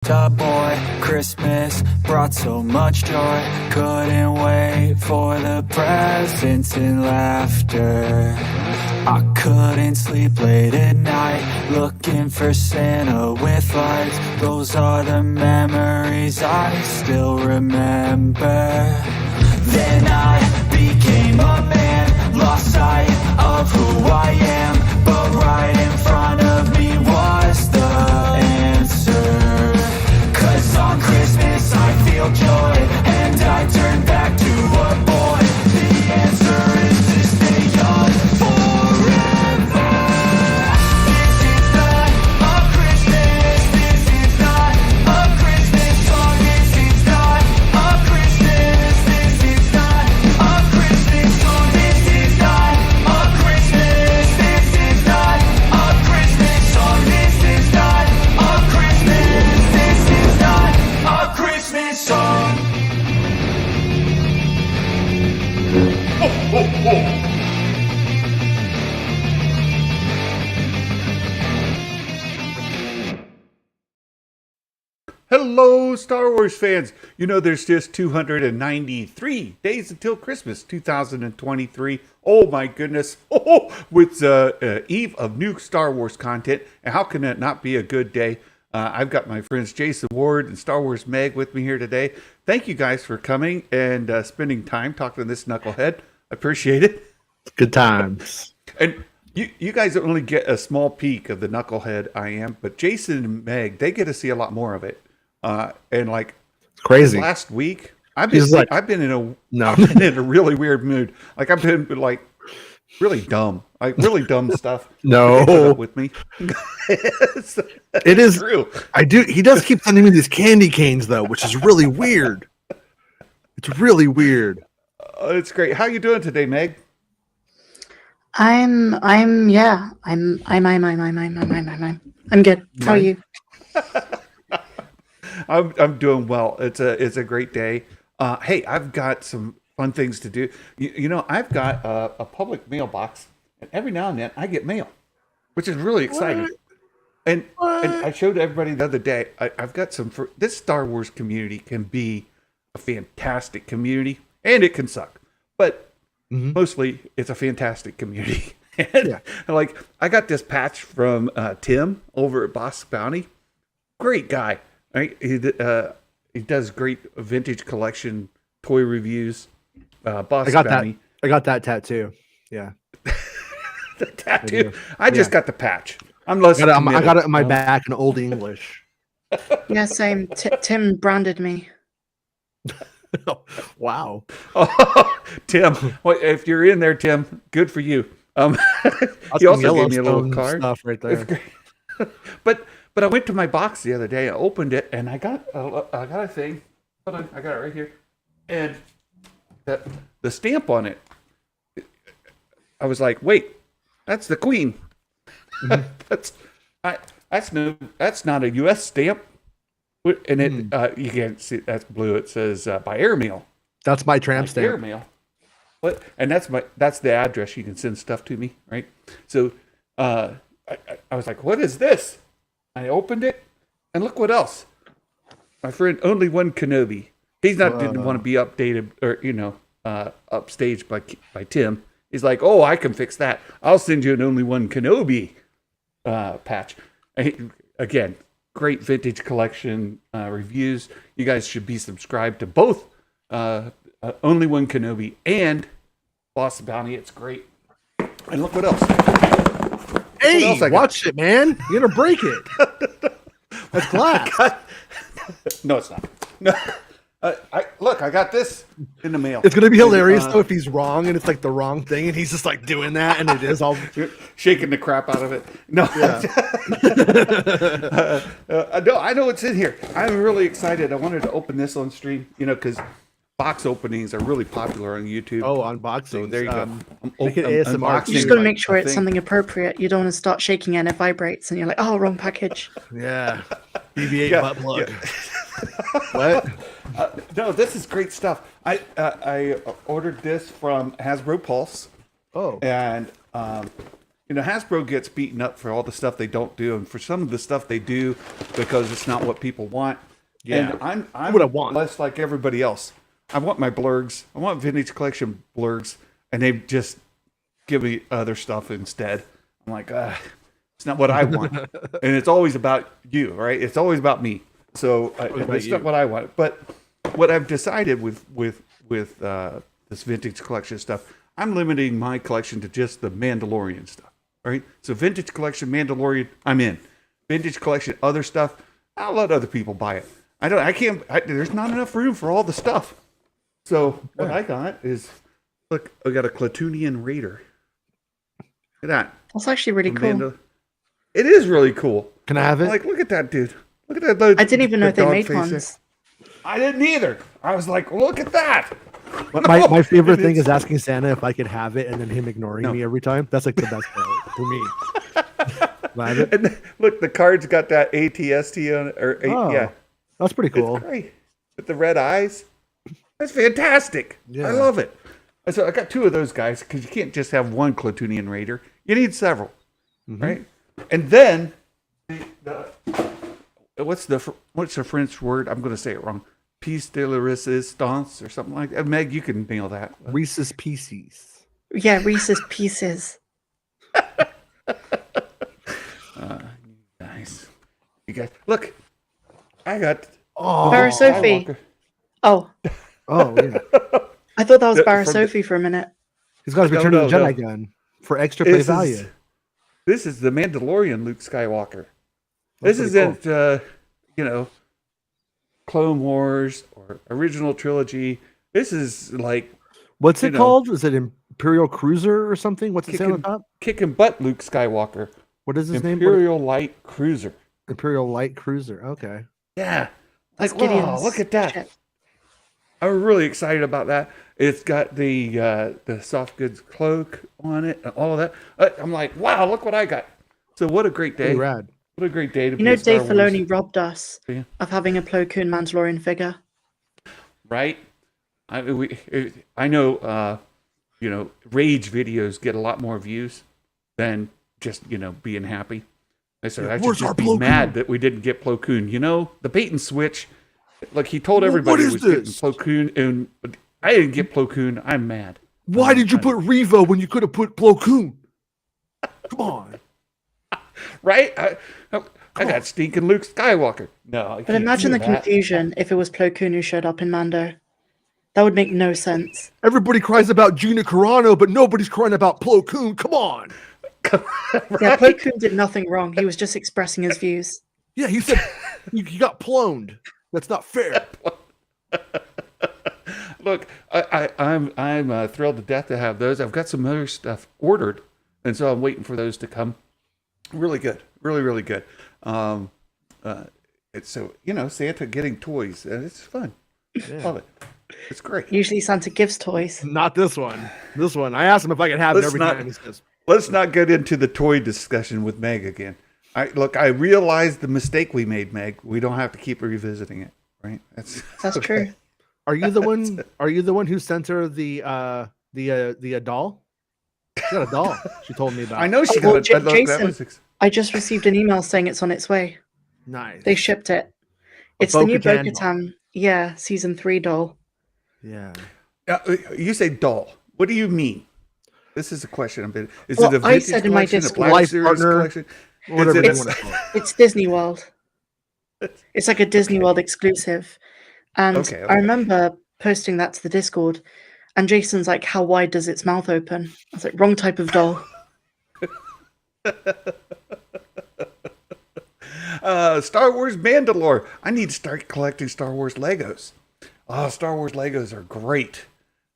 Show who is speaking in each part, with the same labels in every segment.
Speaker 1: Boy, Christmas brought so much joy. Couldn't wait for the presents and laughter. I couldn't sleep late at night, looking for Santa with lights. Those are the memories I still remember. Then I became a man, lost sight of who I am. But right in front of me was the answer. 'Cause on Christmas I feel joy, and I turn back to a boy. The answer is to stay young forever. This is not a Christmas, this is not a Christmas song. This is not a Christmas, this is not a Christmas song. This is not a Christmas, this is not a Christmas song. This is not a Christmas, this is not a Christmas song.
Speaker 2: Hello, Star Wars fans. You know, there's just 293 days until Christmas 2023. Oh my goodness. With eve of new Star Wars content. And how can that not be a good day? I've got my friends Jason Ward and Star Wars Meg with me here today. Thank you guys for coming and spending time talking to this knucklehead. I appreciate it.
Speaker 3: Good times.
Speaker 2: And you guys only get a small peek of the knucklehead I am, but Jason and Meg, they get to see a lot more of it. And like
Speaker 3: It's crazy.
Speaker 2: last week, I've been in a really weird mood. Like I've been like really dumb, like really dumb stuff.
Speaker 3: No.
Speaker 2: Put up with me.
Speaker 3: It is
Speaker 2: true.
Speaker 3: I do. He does keep sending me these candy canes though, which is really weird. It's really weird.
Speaker 2: It's great. How you doing today, Meg?
Speaker 4: I'm good. How are you?
Speaker 2: I'm doing well. It's a great day. Hey, I've got some fun things to do. You know, I've got a public mailbox, and every now and then I get mail, which is really exciting. And I showed everybody the other day. I've got some. This Star Wars community can be a fantastic community, and it can suck, but mostly it's a fantastic community. And like I got this patch from Tim over at Boss Bounty. Great guy. Right? He does great vintage collection toy reviews. Boss Bounty.
Speaker 3: I got that tattoo. Yeah.
Speaker 2: The tattoo. I just got the patch. I'm less.
Speaker 3: I got it in my back in Old English.
Speaker 4: Yeah, same. Tim branded me.
Speaker 3: Wow.
Speaker 2: Oh, Tim. Well, if you're in there, Tim, good for you. He also gave me a little card.
Speaker 3: Stuff right there.
Speaker 2: It's great. But I went to my box the other day. I opened it and I got a thing. Hold on, I got it right here, and the stamp on it. I was like, wait, that's the Queen. That's not a U.S. stamp. And it you can't see that's blue. It says by airmail.
Speaker 3: That's my tramp stamp.
Speaker 2: Airmail. What? And that's the address you can send stuff to me, right? So I was like, what is this? I opened it, and look what else. My friend, only one Kenobi. He's didn't want to be updated or upstaged by Tim. He's like, oh, I can fix that. I'll send you an only one Kenobi patch. Again, great vintage collection reviews. You guys should be subscribed to both Only One Kenobi and Boss Bounty. It's great. And look what else.
Speaker 3: Hey, watch it, man. You're going to break it. That's glass.
Speaker 2: No, it's not. No. I got this in the mail.
Speaker 3: It's going to be hilarious, though, if he's wrong and it's like the wrong thing and he's just like doing that and it is all
Speaker 2: shaking the crap out of it. No. Yeah. No, I know what's in here. I'm really excited. I wanted to open this on stream, because box openings are really popular on YouTube.
Speaker 3: Oh, unboxing. So
Speaker 2: there you go.
Speaker 3: Make it ASMR.
Speaker 4: You just got to make sure it's something appropriate. You don't want to start shaking and it vibrates and you're like, oh, wrong package.
Speaker 3: Yeah. BB-8 butt plug.
Speaker 2: Yeah. What? No, this is great stuff. I ordered this from Hasbro Pulse.
Speaker 3: Oh.
Speaker 2: And Hasbro gets beaten up for all the stuff they don't do, and for some of the stuff they do because it's not what people want.
Speaker 3: Yeah.
Speaker 2: And I'm
Speaker 3: What I want.
Speaker 2: less like everybody else. I want my blurgs. I want vintage collection blurgs, and they just give me other stuff instead. I'm like, it's not what I want, and it's always about you, right? It's always about me. So it's not what I want. But what I've decided with this vintage collection stuff, I'm limiting my collection to just the Mandalorian stuff, right? So vintage collection Mandalorian, I'm in. Vintage collection other stuff, I'll let other people buy it. There's not enough room for all the stuff. So what I got is, look, I got a Clatoonian Raider. Look at that.
Speaker 4: That's actually really cool.
Speaker 2: It is really cool.
Speaker 3: Can I have it?
Speaker 2: Like, look at that, dude. Look at that.
Speaker 4: I didn't even know they made ones.
Speaker 2: I didn't either. I was like, look at that.
Speaker 3: My favorite thing is asking Santa if I could have it and then him ignoring me every time. That's like the best part for me.
Speaker 2: And then, look, the card's got that ATST on it. Yeah.
Speaker 3: That's pretty cool.
Speaker 2: It's great. With the red eyes. That's fantastic. Yeah. I love it. So I got two of those guys because you can't just have one Clatoonian Raider. You need several, right? And then, what's the French word? I'm going to say it wrong. Piece de la resistance or something like that. Meg, you can nail that.
Speaker 3: Reese's Pieces.
Speaker 4: Yeah, Reese's Pieces.
Speaker 2: Nice. You guys, look. I got
Speaker 4: Barra Sophie. Oh,
Speaker 3: yeah.
Speaker 4: I thought that was Barra Sophie for a minute.
Speaker 3: He's got his Return of the Jedi gun for extra play value.
Speaker 2: This is the Mandalorian Luke Skywalker. This isn't, Clone Wars or original trilogy. This is like,
Speaker 3: what's it called? Is it Imperial Cruiser or something? What's it say on the top?
Speaker 2: Kicking butt Luke Skywalker.
Speaker 3: What is his name?
Speaker 2: Imperial Light Cruiser.
Speaker 3: Imperial Light Cruiser. Okay.
Speaker 2: Yeah.
Speaker 4: That's Gideon's
Speaker 2: look at that.
Speaker 4: ship.
Speaker 2: I'm really excited about that. It's got the soft goods cloak on it and all of that. I'm like, wow, look what I got. So what a great day.
Speaker 3: Pretty rad.
Speaker 2: What a great day to be
Speaker 4: Dave
Speaker 2: Star Wars.
Speaker 4: Filoni robbed us of having a Plo Koon Mandalorian figure.
Speaker 2: Right? I know, rage videos get a lot more views than just, being happy. I said, I should just be mad that we didn't get Plo Koon. The bait and switch. Like, he told everybody he was getting Plo Koon, and I didn't get Plo Koon. I'm mad.
Speaker 3: Why did you put Revo when you could have put Plo Koon? Come on.
Speaker 2: Right? I got stinking Luke Skywalker. No,
Speaker 4: but imagine the confusion if it was Plo Koon who showed up in Mando. That would make no sense.
Speaker 3: Everybody cries about Gina Carano, but nobody's crying about Plo Koon. Come on.
Speaker 2: Right?
Speaker 4: Yeah, Plo Koon did nothing wrong. He was just expressing his views.
Speaker 3: Yeah, he said you got ploned. That's not fair.
Speaker 2: Look, I'm thrilled to death to have those. I've got some other stuff ordered, and so I'm waiting for those to come. Really good, really, really good. So Santa getting toys, and it's fun. Love it. It's great.
Speaker 4: Usually Santa gives toys.
Speaker 3: Not this one. This one, I asked him if I could have it every time. He says,
Speaker 2: let's not get into the toy discussion with Meg again. I realized the mistake we made, Meg. We don't have to keep revisiting it, right? That's
Speaker 4: okay. True.
Speaker 3: Are you the one? Are you the one who sent her the doll? She got a doll. She told me about.
Speaker 2: I know she got a doll.
Speaker 4: Jason, I just received an email saying it's on its way.
Speaker 3: Nice.
Speaker 4: They shipped it. It's the new Bo-Katan, season 3 doll.
Speaker 3: Yeah.
Speaker 2: You say doll. What do you mean? This is a question. Is
Speaker 4: it
Speaker 2: a vintage
Speaker 4: said in my
Speaker 2: collection, a
Speaker 4: Discord,
Speaker 2: Black Series collection?
Speaker 3: Whatever you want to call it.
Speaker 4: It's Disney World. It's like a Disney World exclusive. And
Speaker 2: okay.
Speaker 4: I remember posting that to the Discord, and Jason's like, how wide does its mouth open? I was like, wrong type of doll.
Speaker 2: Star Wars Mandalore. I need to start collecting Star Wars Legos. Star Wars Legos are great.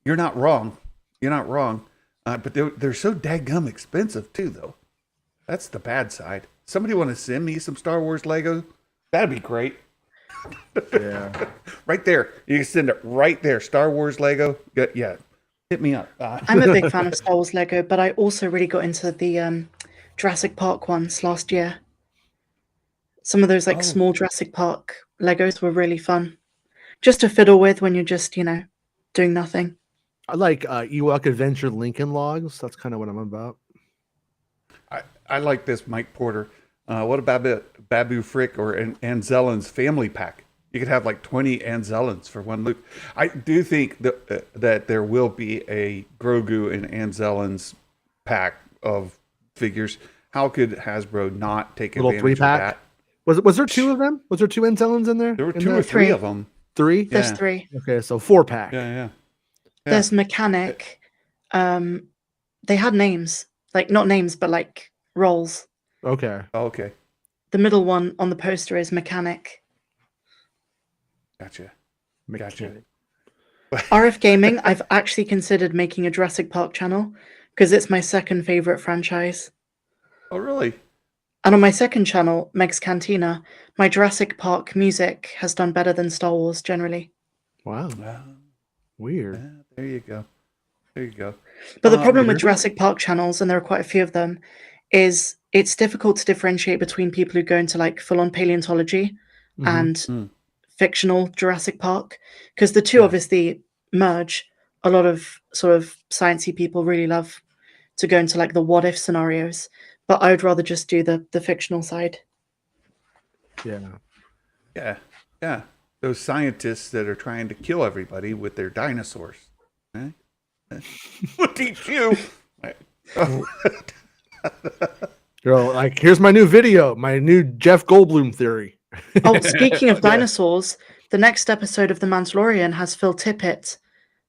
Speaker 2: You're not wrong. But they're so daggum expensive too, though. That's the bad side. Somebody want to send me some Star Wars Lego? That'd be great.
Speaker 3: Yeah.
Speaker 2: Right there. You can send it right there. Star Wars Lego. Yeah. Hit me up.
Speaker 4: I'm a big fan of Star Wars Lego, but I also really got into the Jurassic Park ones last year. Some of those small Jurassic Park Legos were really fun. Just to fiddle with when you're just, doing nothing.
Speaker 3: I like Ewok Adventure Lincoln Logs. That's kind of what I'm about.
Speaker 2: I like this, Mike Porter. What about Babu Frick or Anzellan's family pack? You could have like 20 Anzellans for one loot. I do think that there will be a Grogu and Anzellan's pack of figures. How could Hasbro not take
Speaker 3: Little
Speaker 2: advantage of
Speaker 3: 3-pack?
Speaker 2: that?
Speaker 3: Was there 2 of them? Was there 2 Anzellans in there?
Speaker 2: There were
Speaker 3: In
Speaker 2: 2
Speaker 3: there?
Speaker 2: or 3
Speaker 4: Three.
Speaker 2: of them.
Speaker 3: 3?
Speaker 4: There's
Speaker 2: Yeah.
Speaker 4: 3.
Speaker 3: Okay, so 4-pack.
Speaker 2: Yeah.
Speaker 4: There's mechanic. They had names, like not names, but like roles.
Speaker 3: Okay.
Speaker 2: Oh, okay.
Speaker 4: The middle one on the poster is mechanic.
Speaker 2: Gotcha.
Speaker 4: RF Gaming, I've actually considered making a Jurassic Park channel because it's my second favorite franchise.
Speaker 2: Oh, really?
Speaker 4: And on my second channel, Meg's Cantina, my Jurassic Park music has done better than Star Wars generally.
Speaker 3: Wow. Weird.
Speaker 2: Yeah, there you go.
Speaker 4: But the problem with Jurassic Park channels, and there are quite a few of them, is it's difficult to differentiate between people who go into like full-on paleontology and fictional Jurassic Park, because the two obviously merge. A lot of sort of sciencey people really love to go into like the what if scenarios, but I would rather just do the fictional side.
Speaker 3: Yeah.
Speaker 2: Yeah. Those scientists that are trying to kill everybody with their dinosaurs. Eh? We'll teach you.
Speaker 3: Girl, like, here's my new video, my new Jeff Goldblum theory.
Speaker 4: Oh, speaking of dinosaurs, the next episode of The Mandalorian has Phil Tippett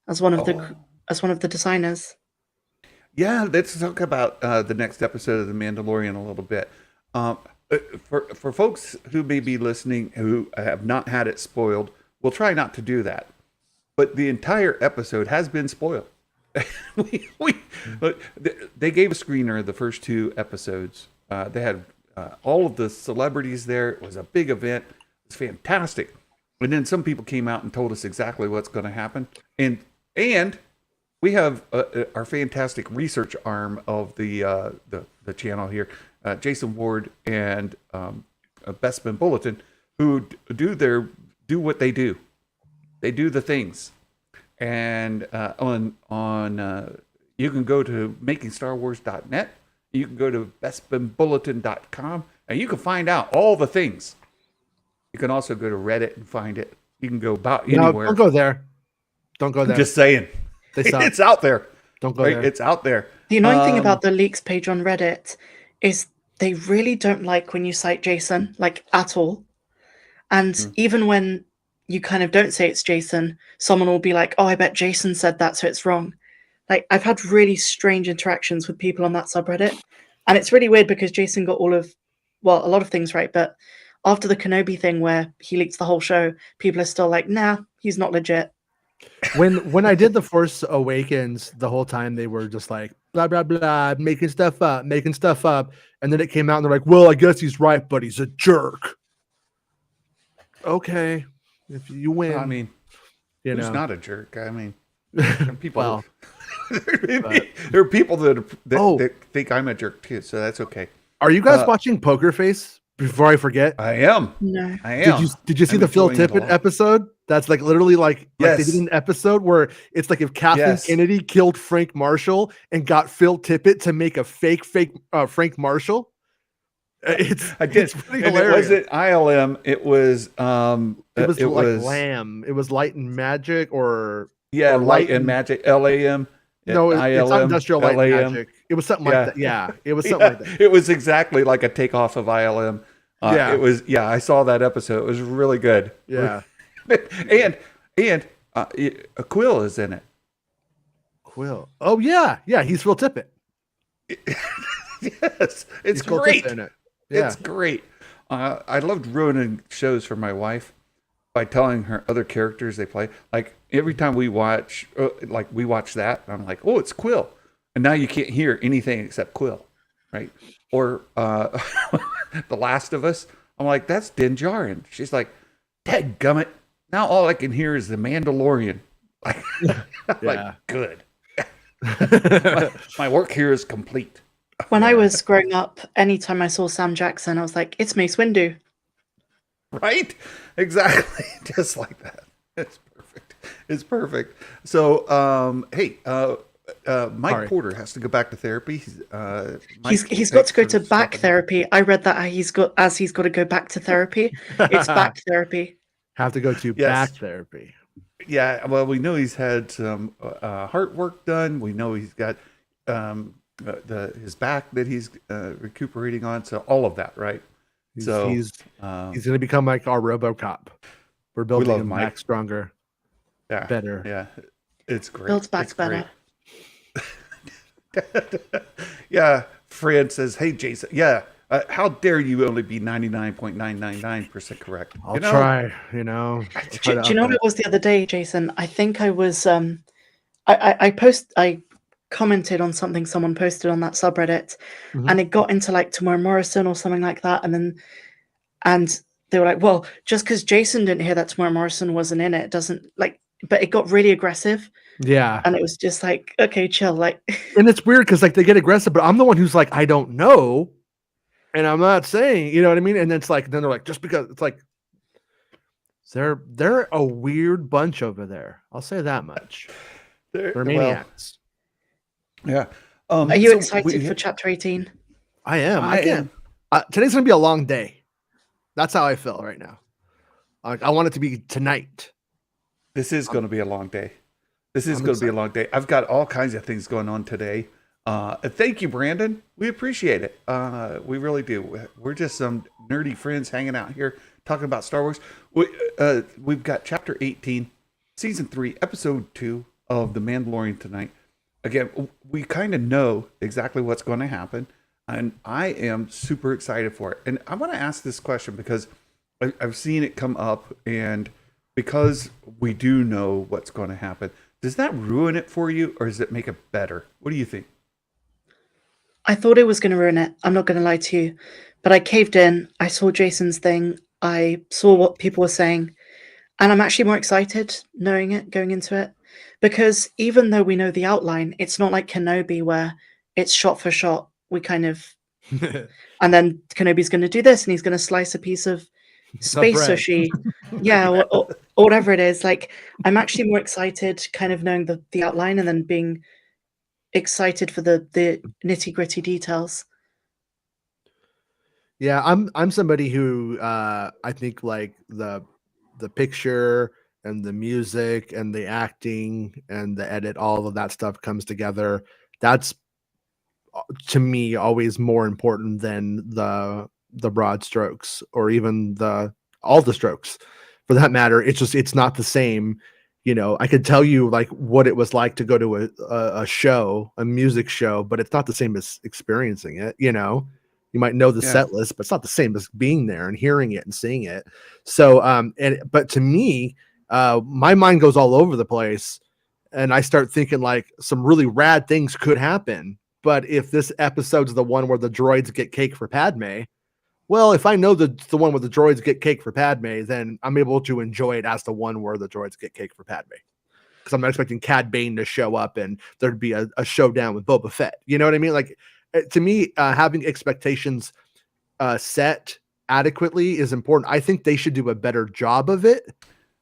Speaker 4: as one of the designers.
Speaker 2: Yeah, let's talk about the next episode of The Mandalorian a little bit. For folks who may be listening who have not had it spoiled, we'll try not to do that. But the entire episode has been spoiled. They gave a screener the first 2 episodes. They had all of the celebrities there. It was a big event. It was fantastic. And then some people came out and told us exactly what's going to happen. And we have our fantastic research arm of the channel here, Jason Ward and Bestman Bulletin, who do what they do. They do the things. And on you can go to makingstarwars.net. You can go to bestmanbulletin.com, and you can find out all the things. You can also go to Reddit and find it. You can go about anywhere.
Speaker 3: Don't go there. Don't go there.
Speaker 2: Just saying.
Speaker 3: They suck.
Speaker 2: It's out there.
Speaker 3: Don't go
Speaker 2: Right?
Speaker 3: there.
Speaker 2: It's out there.
Speaker 4: The annoying thing about the leaks page on Reddit is they really don't like when you cite Jason, like at all. And even when you kind of don't say it's Jason, someone will be like, oh, I bet Jason said that, so it's wrong. Like, I've had really strange interactions with people on that subreddit. And it's really weird because Jason got a lot of things right. But after the Kenobi thing where he leaks the whole show, people are still like, nah, he's not legit.
Speaker 3: When I did The Force Awakens, the whole time they were just like, blah, blah, blah, making stuff up. And then it came out and they're like, well, I guess he's right, but he's a jerk. Okay. If you win.
Speaker 2: I mean,
Speaker 3: who's
Speaker 2: not a jerk? I mean, there are people.
Speaker 3: Well,
Speaker 2: there are people that think I'm a jerk too, so that's okay.
Speaker 3: Are you guys watching Poker Face? Before I forget,
Speaker 2: I am.
Speaker 4: No.
Speaker 2: I am.
Speaker 3: Did you see
Speaker 2: I'm
Speaker 3: the Phil
Speaker 2: enjoying it a
Speaker 3: Tippett
Speaker 2: lot.
Speaker 3: episode? That's like literally like they
Speaker 2: Yes.
Speaker 3: did an episode where it's like if Kathleen
Speaker 2: Yes.
Speaker 3: Kennedy killed Frank Marshall and got Phil Tippett to make a fake Frank Marshall.
Speaker 2: I did.
Speaker 3: It's pretty
Speaker 2: And it
Speaker 3: hilarious.
Speaker 2: wasn't ILM. It was
Speaker 3: It was Lamb. It was Light and Magic or
Speaker 2: or
Speaker 3: Light
Speaker 2: Light and
Speaker 3: and-
Speaker 2: Magic. LAM.
Speaker 3: no, it's not
Speaker 2: ILM,
Speaker 3: Industrial Light and
Speaker 2: LAM.
Speaker 3: Magic. It was something
Speaker 2: Yeah.
Speaker 3: like that. Yeah, it was something like that.
Speaker 2: It was exactly like a takeoff of ILM.
Speaker 3: Yeah.
Speaker 2: It was. Yeah, I saw that episode. It was really good.
Speaker 3: Yeah.
Speaker 2: and Quill is in it.
Speaker 3: Quill. Oh yeah, he's Phil Tippett.
Speaker 2: Yes, it's
Speaker 3: He's Phil
Speaker 2: great.
Speaker 3: Tippett in it. Yeah.
Speaker 2: It's great. I loved ruining shows for my wife by telling her other characters they play. Like every time we watch that, I'm like, oh, it's Quill, and now you can't hear anything except Quill, right? Or The Last of Us. I'm like, that's Din Djarin. She's like, dadgummit. Now all I can hear is the Mandalorian. Like, like good. my work here is complete.
Speaker 4: When I was growing up, anytime I saw Sam Jackson, I was like, it's Mace Windu.
Speaker 2: Right? Exactly. Just like that. It's perfect. So, hey, Mike
Speaker 3: Sorry.
Speaker 2: Porter has to go back to therapy.
Speaker 4: He's
Speaker 2: Mike,
Speaker 4: got to go
Speaker 2: thanks
Speaker 4: to
Speaker 2: for
Speaker 4: back
Speaker 2: stopping.
Speaker 4: therapy. I read that he's got to go back to therapy. It's back therapy.
Speaker 3: Have to go to
Speaker 2: Yes.
Speaker 3: back therapy.
Speaker 2: Yeah, well, we know he's had some heart work done. We know he's got his back that he's recuperating on. So all of that, right?
Speaker 3: He's
Speaker 2: um,
Speaker 3: going to become like our RoboCop. We're building
Speaker 2: love
Speaker 3: him
Speaker 2: Mike.
Speaker 3: back stronger,
Speaker 2: yeah,
Speaker 3: better.
Speaker 2: Yeah, it's great.
Speaker 4: Builds back
Speaker 2: It's
Speaker 4: better.
Speaker 2: great. Yeah, Fred says, "Hey, Jason. Yeah, how dare you only be 99.999% correct?
Speaker 3: I'll try. I'll try
Speaker 4: Do
Speaker 3: to
Speaker 4: you know
Speaker 3: up
Speaker 4: what it was the other day, Jason? I think I was I commented on something someone posted on that subreddit,
Speaker 3: Mhm.
Speaker 4: and it got into like Tamora Morrison or something like that, and they were like, well, just because Jason didn't hear that Tamora Morrison wasn't in it doesn't like, but it got really aggressive,
Speaker 3: Yeah.
Speaker 4: and it was just like, okay, chill, like.
Speaker 3: And it's weird because like they get aggressive, but I'm the one who's like, I don't know. And I'm not saying, you know what I mean? And then it's like, then they're like, just because it's like they're a weird bunch over there. I'll say that much. They're
Speaker 2: Well,
Speaker 3: maniacs.
Speaker 2: yeah.
Speaker 4: Are you
Speaker 2: So
Speaker 4: excited for chapter 18?
Speaker 3: I am.
Speaker 2: I am.
Speaker 3: Today's gonna be a long day. That's how I feel right now. Like I want it to be tonight.
Speaker 2: This is going to be a long day. This is
Speaker 3: I'm
Speaker 2: going to be a long day. I've got all kinds of things going on today. Thank you, Brandon. We appreciate it. We really do. We're just some nerdy friends hanging out here talking about Star Wars. We've got Chapter 18, Season 3, Episode 2 of The Mandalorian tonight. Again, we kind of know exactly what's going to happen, and I am super excited for it. And I want to ask this question because I've seen it come up, and because we do know what's going to happen, does that ruin it for you, or does it make it better? What do you think?
Speaker 4: I thought it was going to ruin it. I'm not going to lie to you, but I caved in. I saw Jason's thing. I saw what people were saying, and I'm actually more excited knowing it, going into it, because even though we know the outline, it's not like Kenobi where it's shot for shot. We kind of, and then Kenobi's going to do this, and he's going to slice a piece of space
Speaker 3: bread.
Speaker 4: sushi, yeah, or whatever it is. Like, I'm actually more excited, kind of knowing the outline, and then being excited for the nitty gritty details.
Speaker 3: Yeah, I'm somebody who I think like the picture and the music and the acting and the edit, all of that stuff comes together. That's to me always more important than the broad strokes or even all the strokes for that matter. It's not the same. I could tell you like what it was like to go to a show, a music show, but it's not the same as experiencing it. You might know the set list, but it's not the same as being there and hearing it and seeing it. So, but to me, my mind goes all over the place and I start thinking like some really rad things could happen. But if this episode's the one where the droids get cake for Padme, well, if I know the one where the droids get cake for Padme, then I'm able to enjoy it as the one where the droids get cake for Padme. Because I'm not expecting Cad Bane to show up and there'd be a showdown with Boba Fett. You know what I mean? Like, to me, having expectations set adequately is important. I think they should do a better job of it.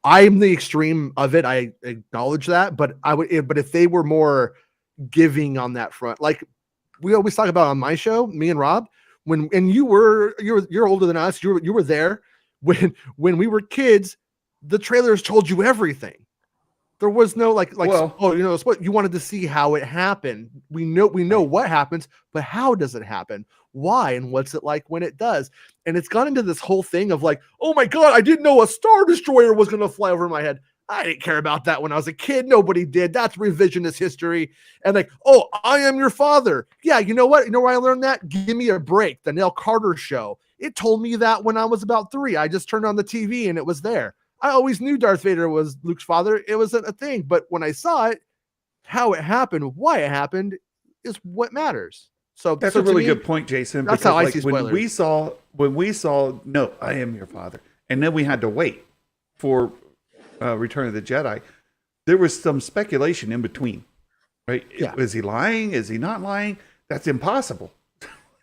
Speaker 3: I'm the extreme of it. I acknowledge that, but but if they were more giving on that front, like we always talk about on my show, me and Rob, and you're older than us. You were there when we were kids. The trailers told you everything. There was no it's what you wanted to see how it happened. We know what happens, but how does it happen? Why? And what's it like when it does? And it's gone into this whole thing of like, oh my God, I didn't know a Star Destroyer was going to fly over my head. I didn't care about that when I was a kid. Nobody did. That's revisionist history. And like, oh, I am your father. Yeah, you know what? You know where I learned that? Give me a break. The Nell Carter show. It told me that when I was about 3. I just turned on the TV and it was there. I always knew Darth Vader was Luke's father. It wasn't a thing. But when I saw it, how it happened, why it happened is what matters. So
Speaker 2: that's a really good point, Jason.
Speaker 3: That's how I see spoilers.
Speaker 2: When we saw, no, I am your father. And then we had to wait for Return of the Jedi. There was some speculation in between, right?
Speaker 3: Yeah.
Speaker 2: Is he lying? Is he not lying? That's impossible.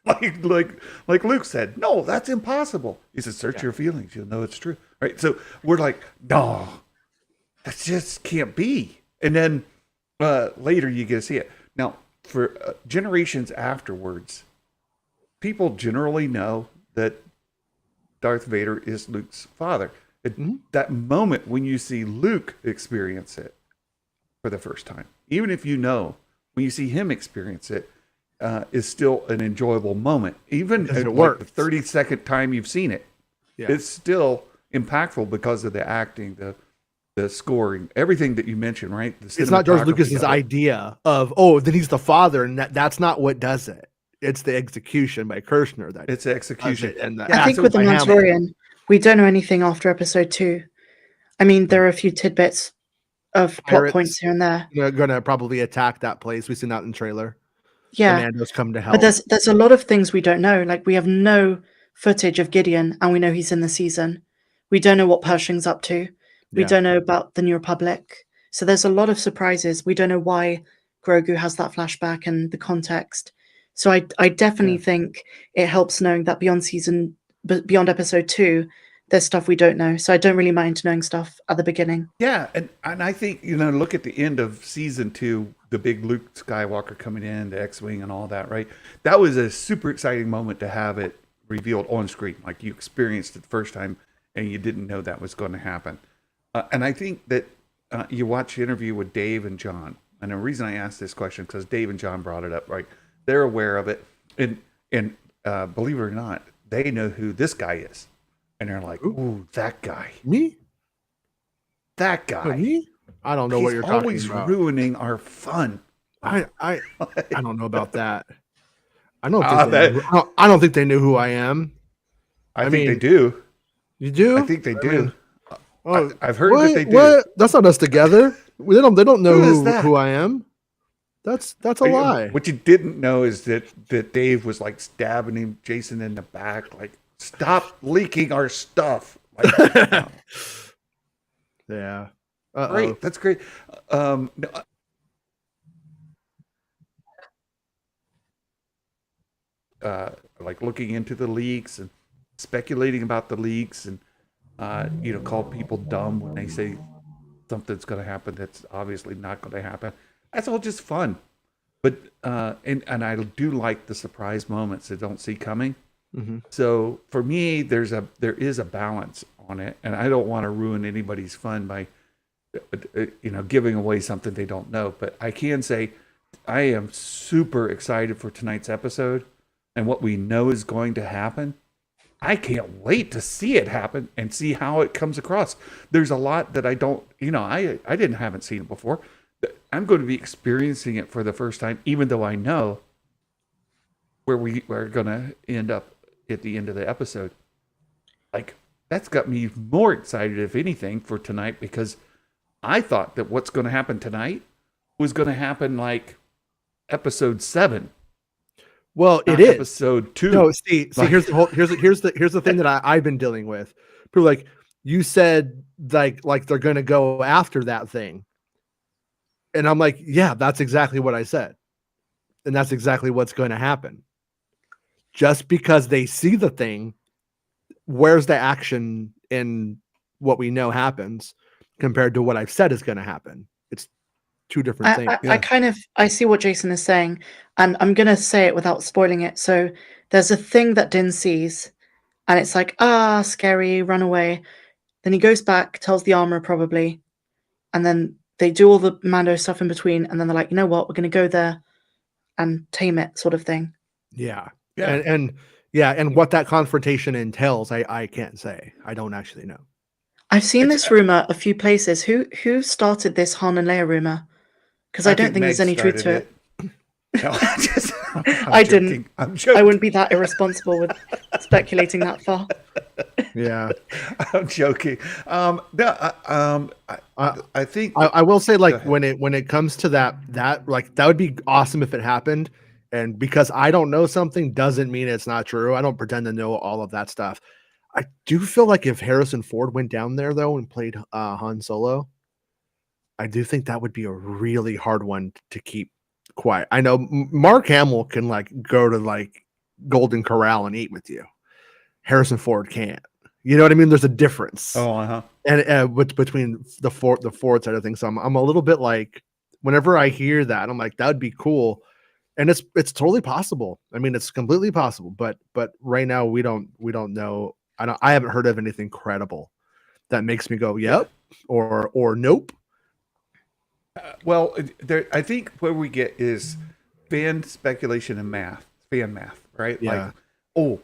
Speaker 2: like Luke said, no, that's impossible. He said, search your feelings. You'll know it's true. Right. So we're like, no, that just can't be. And then later you get to see it. Now, for generations afterwards, people generally know that Darth Vader is Luke's father. That moment when you see Luke experience it for the first time, even if you know, when you see him experience it, is still an enjoyable moment. Even at like the 30-second time you've seen it, it's still impactful because of the acting, the scoring, everything that you mentioned, right?
Speaker 3: It's not George Lucas's idea of, oh, then he's the father, and that's not what does it. It's the execution by Kirshner.
Speaker 2: It's execution.
Speaker 3: And
Speaker 4: I think with the Mandalorian, we don't know anything after episode 2. I mean, there are a few tidbits of plot points here and there.
Speaker 3: They're going to probably attack that place. We've seen that in the trailer.
Speaker 4: Yeah.
Speaker 3: The Mandos come to help.
Speaker 4: But there's a lot of things we don't know. Like, we have no footage of Gideon, and we know he's in the season. We don't know what Pershing's up to. We don't know about the New Republic. So there's a lot of surprises. We don't know why Grogu has that flashback and the context. So I definitely think it helps knowing that beyond episode 2, there's stuff we don't know. So I don't really mind knowing stuff at the beginning.
Speaker 2: Yeah, and I think, look at the end of season 2, the big Luke Skywalker coming in, the X-Wing and all that, right? That was a super exciting moment to have it revealed on screen. Like, you experienced it the first time and you didn't know that was going to happen. And I think that you watch the interview with Dave and John. And the reason I asked this question, because Dave and John brought it up, right? They're aware of it. And believe it or not, they know who this guy is. And they're like, ooh, that guy.
Speaker 3: Me?
Speaker 2: That guy.
Speaker 3: Me? I don't know what you're talking about.
Speaker 2: He's always ruining our fun.
Speaker 3: I don't know about that. I don't think they knew who I am.
Speaker 2: I mean, they do.
Speaker 3: You do?
Speaker 2: I think they do. I've heard
Speaker 3: that
Speaker 2: they do.
Speaker 3: What? That's not us together. They don't know who I am. That's a lie.
Speaker 2: What you didn't know is that Dave was like stabbing Jason in the back, like, stop leaking our stuff. Like,
Speaker 3: yeah.
Speaker 2: Great. That's great. Like looking into the leaks and speculating about the leaks and call people dumb when they say something's going to happen that's obviously not going to happen. That's all just fun. But and I do like the surprise moments that don't see coming. Mm-hmm. So for me, there is a balance on it, and I don't want to ruin anybody's fun by giving away something they don't know. But I can say I am super excited for tonight's episode and what we know is going to happen. I can't wait to see it happen and see how it comes across. There's a lot that I don't, I haven't seen it before. I'm going to be experiencing it for the first time, even though I know where we're going to end up at the end of the episode. Like, that's got me more excited, if anything, for tonight, because I thought that what's going to happen tonight was going to happen like episode 7.
Speaker 3: Well, it is
Speaker 2: episode 2.
Speaker 3: No, see, here's the thing that I've been dealing with. People like, you said like they're going to go after that thing. And I'm like, yeah, that's exactly what I said. And that's exactly what's going to happen. Just because they see the thing, where's the action in what we know happens compared to what I've said is going to happen? It's two different things.
Speaker 4: I see what Jason is saying, and I'm going to say it without spoiling it. So there's a thing that Din sees, and it's like, scary, run away. Then he goes back, tells the armorer probably, and then they do all the Mando stuff in between, and then they're like, you know what, we're going to go there and tame it, sort of thing.
Speaker 3: Yeah. And what that confrontation entails, I can't say. I don't actually know.
Speaker 4: I've seen this rumor a few places. Who started this Han and Leia rumor? Because I don't think there's any truth to it.
Speaker 2: No,
Speaker 4: I didn't. I wouldn't be that irresponsible with speculating that far.
Speaker 3: Yeah,
Speaker 2: I'm joking. I think
Speaker 3: I will say, like, when it comes to that like, that would be awesome if it happened. And because I don't know something doesn't mean it's not true. I don't pretend to know all of that stuff. I do feel like if Harrison Ford went down there though and played Han Solo, I do think that would be a really hard one to keep quiet. I know Mark Hamill can like go to like Golden Corral and eat with you. Harrison Ford can't. You know what I mean? There's a difference.
Speaker 2: Oh, uh-huh.
Speaker 3: And between the Ford side of things, so I'm a little bit like, whenever I hear that, I'm like, that would be cool. And it's totally possible. I mean, it's completely possible, but right now we don't know. I haven't heard of anything credible that makes me go, yep, or nope.
Speaker 2: Well, I think where we get is fan speculation and fan math, right?
Speaker 3: Yeah.
Speaker 2: Like, oh,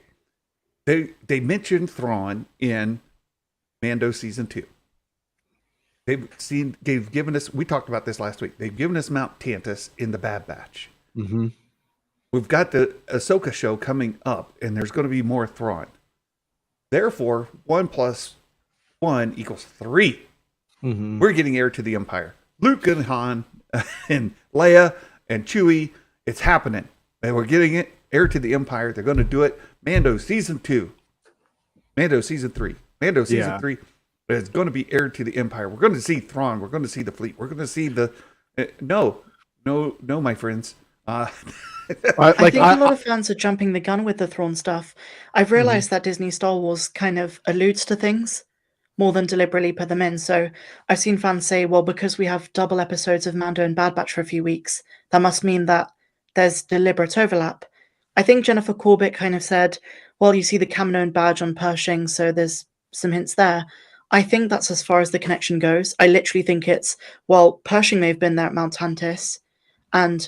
Speaker 2: they mentioned Thrawn in Mando season 2. They've given us. We talked about this last week. They've given us Mount Tantus in the Bad Batch.
Speaker 3: Mm-hmm.
Speaker 2: We've got the Ahsoka show coming up, and there's going to be more Thrawn. Therefore, 1 + 1 = 3.
Speaker 3: Mm-hmm.
Speaker 2: We're getting Heir to the Empire. Luke and Han and Leia and Chewie. It's happening, and we're getting it. Heir to the Empire. They're going to do it. Mando season 2. Mando season 3. Mando season 3. It's going to be Heir to the Empire. We're going to see Thrawn. We're going to see the fleet. We're going to see the. No, my friends.
Speaker 4: I think a lot of fans are jumping the gun with the Thrawn stuff. I've realized that Disney Star Wars kind of alludes to things more than deliberately put them in. So I've seen fans say, well, because we have double episodes of Mando and Bad Batch for a few weeks, that must mean that there's deliberate overlap. I think Jennifer Corbett kind of said, well, you see the Kamino badge on Pershing, so there's some hints there. I think that's as far as the connection goes. I literally think it's, well, Pershing may have been there at Mount Tantis, and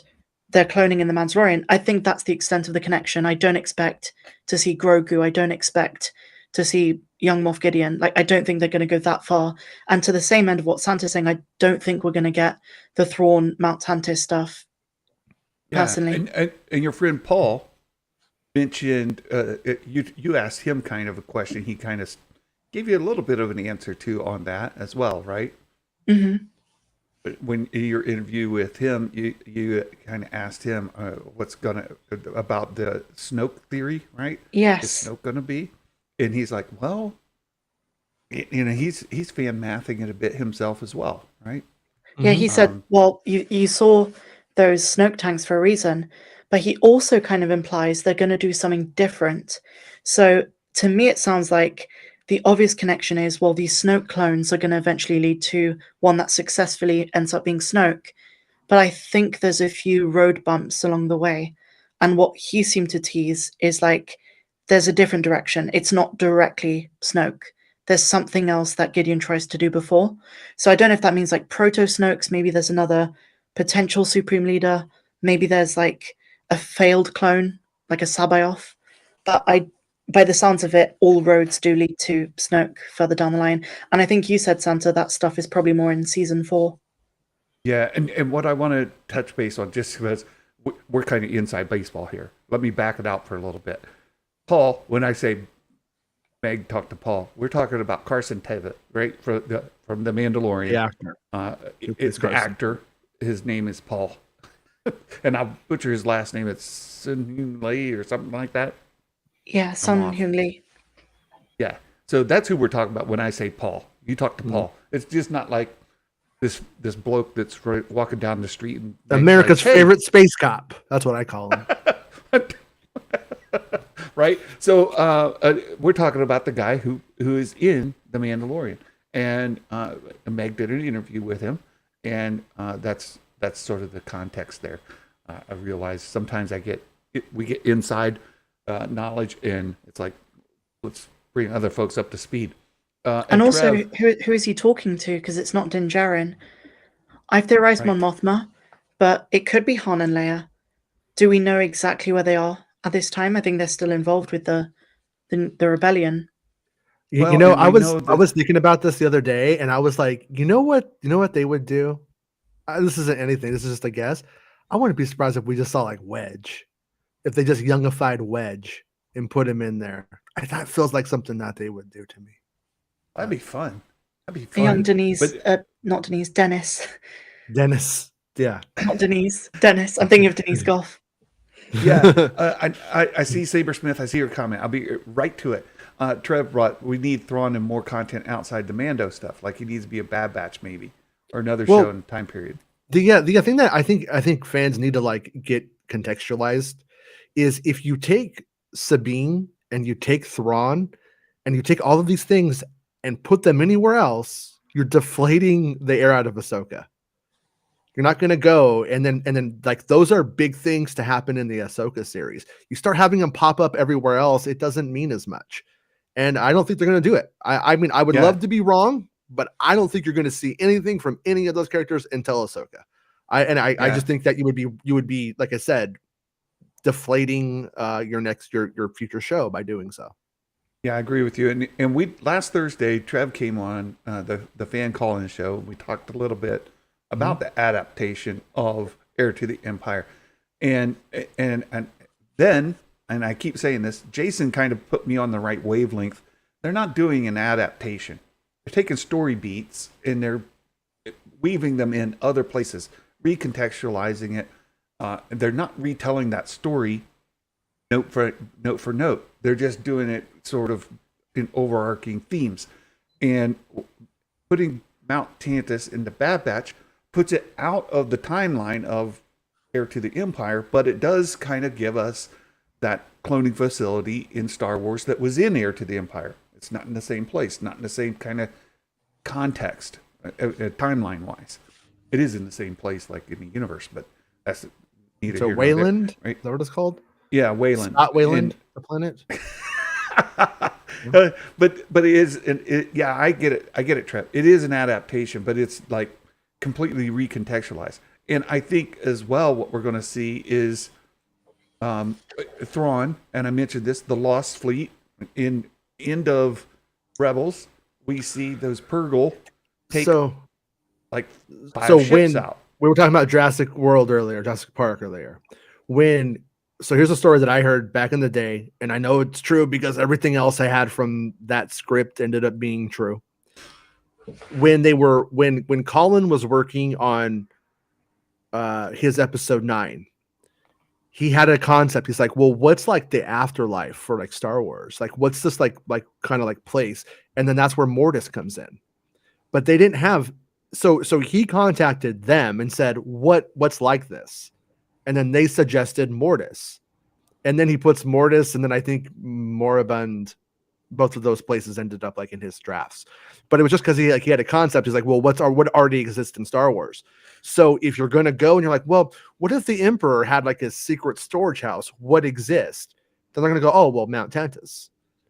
Speaker 4: they're cloning in the Mandalorian. I think that's the extent of the connection. I don't expect to see Grogu. I don't expect to see young Moff Gideon. Like, I don't think they're going to go that far. And to the same end of what Santa's saying, I don't think we're going to get the Thrawn Mount Tantis stuff. Personally,
Speaker 2: and your friend Paul mentioned you asked him kind of a question. He kind of gave you a little bit of an answer too on that as well, right? Mm-hmm. When your interview with him, you kind of asked him about the Snoke theory, right?
Speaker 4: Yes.
Speaker 2: Is Snoke going to be? And he's like, well, he's fan mathing it a bit himself as well, right?
Speaker 4: Yeah, he said, well, you saw those Snoke tanks for a reason, but he also kind of implies they're going to do something different. So to me, it sounds like the obvious connection is, well, these Snoke clones are going to eventually lead to one that successfully ends up being Snoke. But I think there's a few road bumps along the way. And what he seemed to tease is like, there's a different direction. It's not directly Snoke. There's something else that Gideon tries to do before. So I don't know if that means like proto-Snokes. Maybe there's another potential Supreme Leader. Maybe there's like a failed clone, like a Sabayoth. But by the sounds of it, all roads do lead to Snoke further down the line. And I think you said, Santa, that stuff is probably more in season 4.
Speaker 2: Yeah, and what I want to touch base on, just because we're kind of inside baseball here, let me back it out for a little bit. Paul, when I say Meg talked to Paul, we're talking about Carson Tevitt, right? From the Mandalorian.
Speaker 3: The actor.
Speaker 2: It's the actor. His name is Paul. And I'll butcher his last name. It's Sun Lee or something like that.
Speaker 4: Yeah, Sun Hyun Lee.
Speaker 2: Yeah. So that's who we're talking about when I say Paul. You talk to Paul. It's just not like this bloke that's walking down the street. And
Speaker 3: America's favorite space cop. That's what I call him.
Speaker 2: Right? So we're talking about the guy who is in The Mandalorian. And Meg did an interview with him. And that's sort of the context there. I realize sometimes we get inside knowledge, and it's like, let's bring other folks up to speed.
Speaker 4: And also, who is he talking to? Because it's not Din Djarin. I've theorized Mon Mothma, but it could be Han and Leia. Do we know exactly where they are at this time? I think they're still involved with the rebellion.
Speaker 3: Well, I was thinking about this the other day, and I was like, you know what they would do? This isn't anything. This is just a guess. I wouldn't be surprised if we just saw like Wedge, if they just youngified Wedge and put him in there. That feels like something that they would do to me.
Speaker 2: That'd be fun.
Speaker 4: Young Denise, not Denise, Dennis.
Speaker 3: Dennis, yeah.
Speaker 4: Not Denise, Dennis. I'm thinking of Denise Goff.
Speaker 2: Yeah, I see Saber Smith. I see your comment. I'll be right to it. Trev brought, we need Thrawn and more content outside the Mando stuff. Like he needs to be a Bad Batch maybe, or another show in time period.
Speaker 3: The thing that I think fans need to like get contextualized is if you take Sabine and you take Thrawn and you take all of these things and put them anywhere else, you're deflating the air out of Ahsoka. You're not going to go and then like those are big things to happen in the Ahsoka series. You start having them pop up everywhere else, it doesn't mean as much. And I don't think they're going to do it. I mean, I would love to be wrong, but I don't think you're going to see anything from any of those characters until Ahsoka. I just think that you would be like I said, deflating your future show by doing so.
Speaker 2: Yeah, I agree with you. And we last Thursday, Trev came on the fan call-in show. We talked a little bit about the adaptation of Heir to the Empire, and then I keep saying this, Jason kind of put me on the right wavelength. They're not doing an adaptation. They're taking story beats and they're weaving them in other places, recontextualizing it. They're not retelling that story note for note. They're just doing it sort of in overarching themes, and putting Mount Tantus in the Bad Batch puts it out of the timeline of Heir to the Empire, but it does kind of give us that cloning facility in Star Wars that was in Heir to the Empire. It's not in the same place, not in the same kind of context, timeline wise. It is in the same place, like in the universe, but that's neither
Speaker 3: so
Speaker 2: here nor
Speaker 3: Wayland,
Speaker 2: there, right?
Speaker 3: Is that what it's called?
Speaker 2: Yeah, Wayland.
Speaker 3: Not Wayland, the planet.
Speaker 2: But it is, yeah, I get it, Trev. It is an adaptation, but it's like completely recontextualized. And I think as well, what we're going to see is Thrawn, and I mentioned this, the Lost Fleet in end of Rebels. We see those Purgle take like 5 ships out.
Speaker 3: We were talking about Jurassic World earlier, Jurassic Park earlier. So here's a story that I heard back in the day, and I know it's true because everything else I had from that script ended up being true. When Colin was working on his episode 9, he had a concept. He's like, well, what's like the afterlife for like Star Wars? Like, what's this like kind of like place? And then that's where Mortis comes in. But they didn't have, so he contacted them and said, what's like this? And then they suggested Mortis. And then he puts Mortis, and then I think Moribund, both of those places ended up like in his drafts. But it was just because he had a concept. He's like, well, what already exists in Star Wars? So if you're gonna go and you're like, well, what if the Emperor had like a secret storage house? What exists? Then they're gonna go, oh, well, Mount Tantus.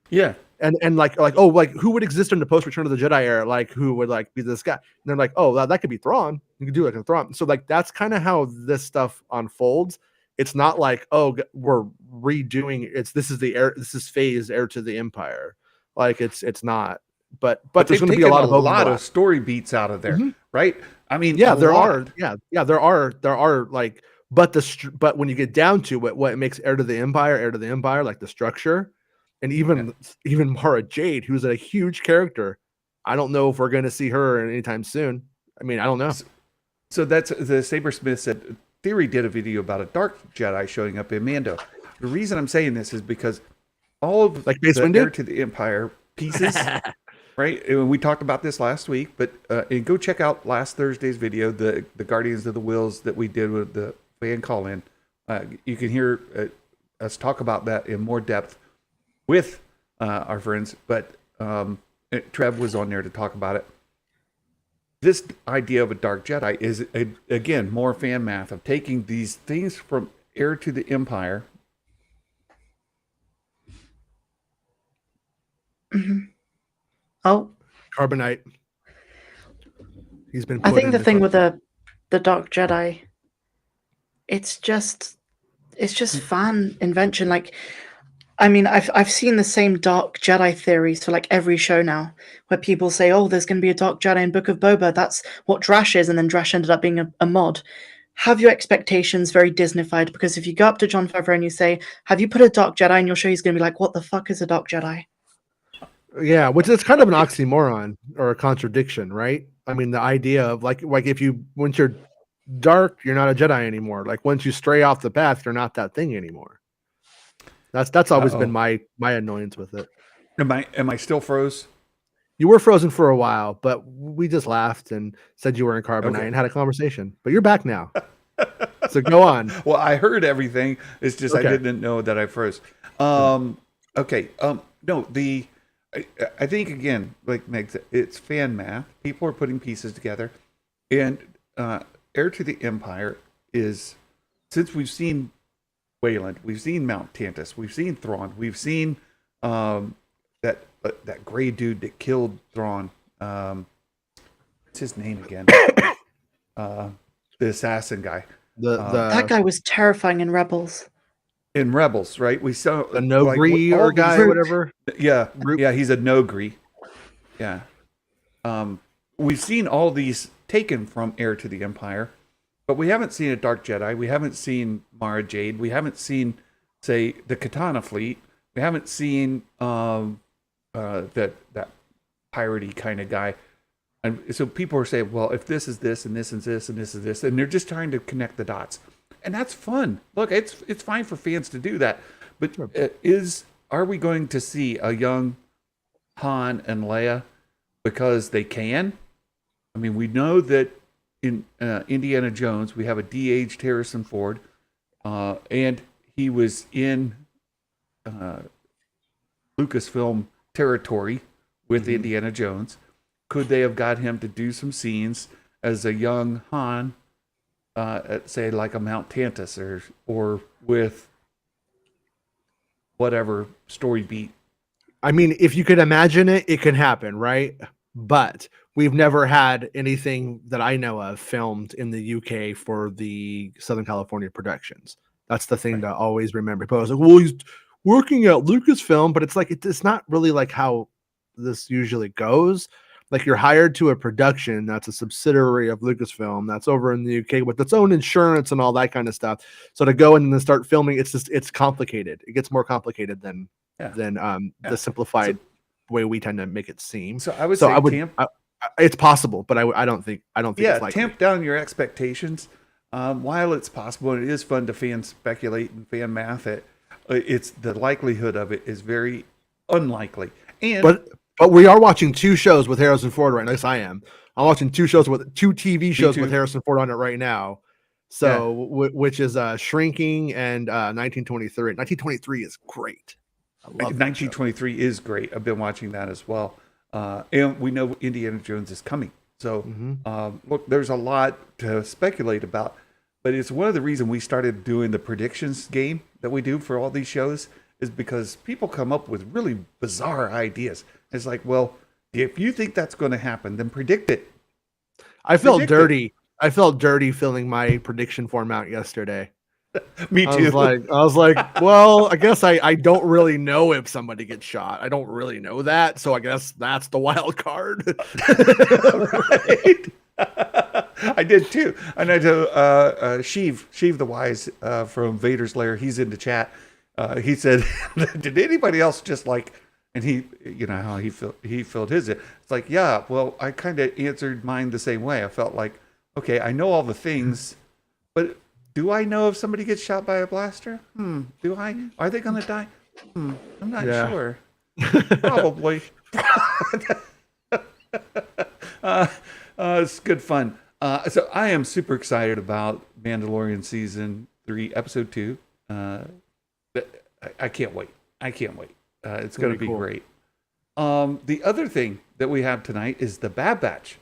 Speaker 2: Yeah.
Speaker 3: And like oh, like who would exist in the post Return of the Jedi era? Like who would like be this guy? And they're like, oh, that could be Thrawn. You could do like a Thrawn. So like that's kind of how this stuff unfolds. It's not like, oh, we're redoing this is phase Heir to the Empire. Like it's not. But there's going to be a lot of
Speaker 2: story beats out of there, right? I mean,
Speaker 3: yeah, there are. Yeah, there are like, but when you get down to it, what makes Heir to the Empire, like the structure. And even Mara Jade, who's a huge character, I don't know if we're going to see her anytime soon. I mean, I don't know.
Speaker 2: So that's the Sabersmith said. Theory did a video about a dark Jedi showing up in Mando. The reason I'm saying this is because all of
Speaker 3: like
Speaker 2: the Heir to the Empire pieces, right? And we talked about this last week, but and go check out last Thursday's video, the Guardians of the Wills that we did with the fan call-in. You can hear us talk about that in more depth with our friends, but Trev was on there to talk about it. This idea of a dark Jedi is, again, more fan math of taking these things from Heir to the Empire.
Speaker 4: Oh,
Speaker 3: Carbonite. He's been.
Speaker 4: I think the thing with the dark Jedi, it's just fan invention. Like, I mean, I've seen the same dark Jedi theories for like every show now, where people say, "Oh, there's going to be a dark Jedi in Book of Boba. That's what Drash is," and then Drash ended up being a mod. Have your expectations very Disneyfied, because if you go up to Jon Favreau and you say, "Have you put a dark Jedi in your show?" He's going to be like, "What the fuck is a dark Jedi?"
Speaker 3: Yeah, which is kind of an oxymoron or a contradiction, right? I mean, the idea of like if once you're dark, you're not a Jedi anymore. Like once you stray off the path, you're not that thing anymore. That's always been my annoyance with it.
Speaker 2: Am I still froze?
Speaker 3: You were frozen for a while, but we just laughed and said you were in Carbonite and had a conversation. But you're back now. So go on.
Speaker 2: Well, I heard everything. It's just I didn't know that I froze. Okay. No, I think again, like Meg said, it's fan math. People are putting pieces together, and Heir to the Empire is, since we've seen Wayland, we've seen Mount Tantus, we've seen Thrawn, we've seen that gray dude that killed Thrawn. What's his name again? The assassin guy.
Speaker 4: That guy was terrifying in Rebels.
Speaker 2: In Rebels, right? We saw
Speaker 3: the Nogri
Speaker 2: all
Speaker 3: or guy,
Speaker 2: these-
Speaker 3: whatever.
Speaker 2: Yeah,
Speaker 3: Group.
Speaker 2: yeah, he's a Nogri. Yeah. We've seen all these taken from Heir to the Empire, but we haven't seen a Dark Jedi. We haven't seen Mara Jade. We haven't seen, say, the Katana fleet. We haven't seen that piratey kind of guy. And so people are saying, well, if this is this and this is this and this is this, and they're just trying to connect the dots, and that's fun. Look, it's fine for fans to do that, but are we going to see a young Han and Leia because they can? I mean, we know that in Indiana Jones we have a de-aged Harrison Ford, and he was in Lucasfilm territory with Indiana Jones. Could they have got him to do some scenes as a young Han, at, say, like a Mount Tantus or with whatever story beat?
Speaker 3: I mean, if you could imagine it, it can happen, right? But we've never had anything that I know of filmed in the UK for the Southern California productions. That's the thing to always remember. People are like, well, he's working at Lucasfilm, but it's like it's not really like how this usually goes. Like, you're hired to a production that's a subsidiary of Lucasfilm that's over in the UK with its own insurance and all that kind of stuff. So to go in and then start filming, it's complicated. It gets more complicated than the simplified way we tend to make it seem.
Speaker 2: So I would say
Speaker 3: it's possible, but I don't think it's likely.
Speaker 2: Tamp down your expectations. While it's possible and it is fun to fan speculate and fan math it, it's the likelihood of it is very unlikely. And
Speaker 3: But we are watching two shows with Harrison Ford right now. At least I am. I'm watching two TV shows with Harrison Ford on it right now. So, which is Shrinking and 1923. 1923 is great. I love
Speaker 2: 1923 is great. I've been watching that as well. And we know Indiana Jones is coming. So, look, there's a lot to speculate about. But it's one of the reasons we started doing the predictions game that we do for all these shows is because people come up with really bizarre ideas. It's like, well, if you think that's going to happen, then predict it.
Speaker 3: I felt dirty. I felt dirty filling my prediction form out yesterday.
Speaker 2: Me too.
Speaker 3: I was like, well, I guess I don't really know if somebody gets shot. I don't really know that. So I guess that's the wild card.
Speaker 2: Right. I did too. And I do Sheev the Wise from Vader's Lair. He's in the chat. He said, did anybody else just like, and he, you know how he filled his in. It's like, yeah, well, I kind of answered mine the same way. I felt like, okay, I know all the things, but do I know if somebody gets shot by a blaster? Do I? Are they going to die? I'm not sure. Probably. It's good fun. So I am super excited about Mandalorian Season 3, Episode 2. I can't wait. It's going to be great. The other thing that we have tonight is the Bad Batch,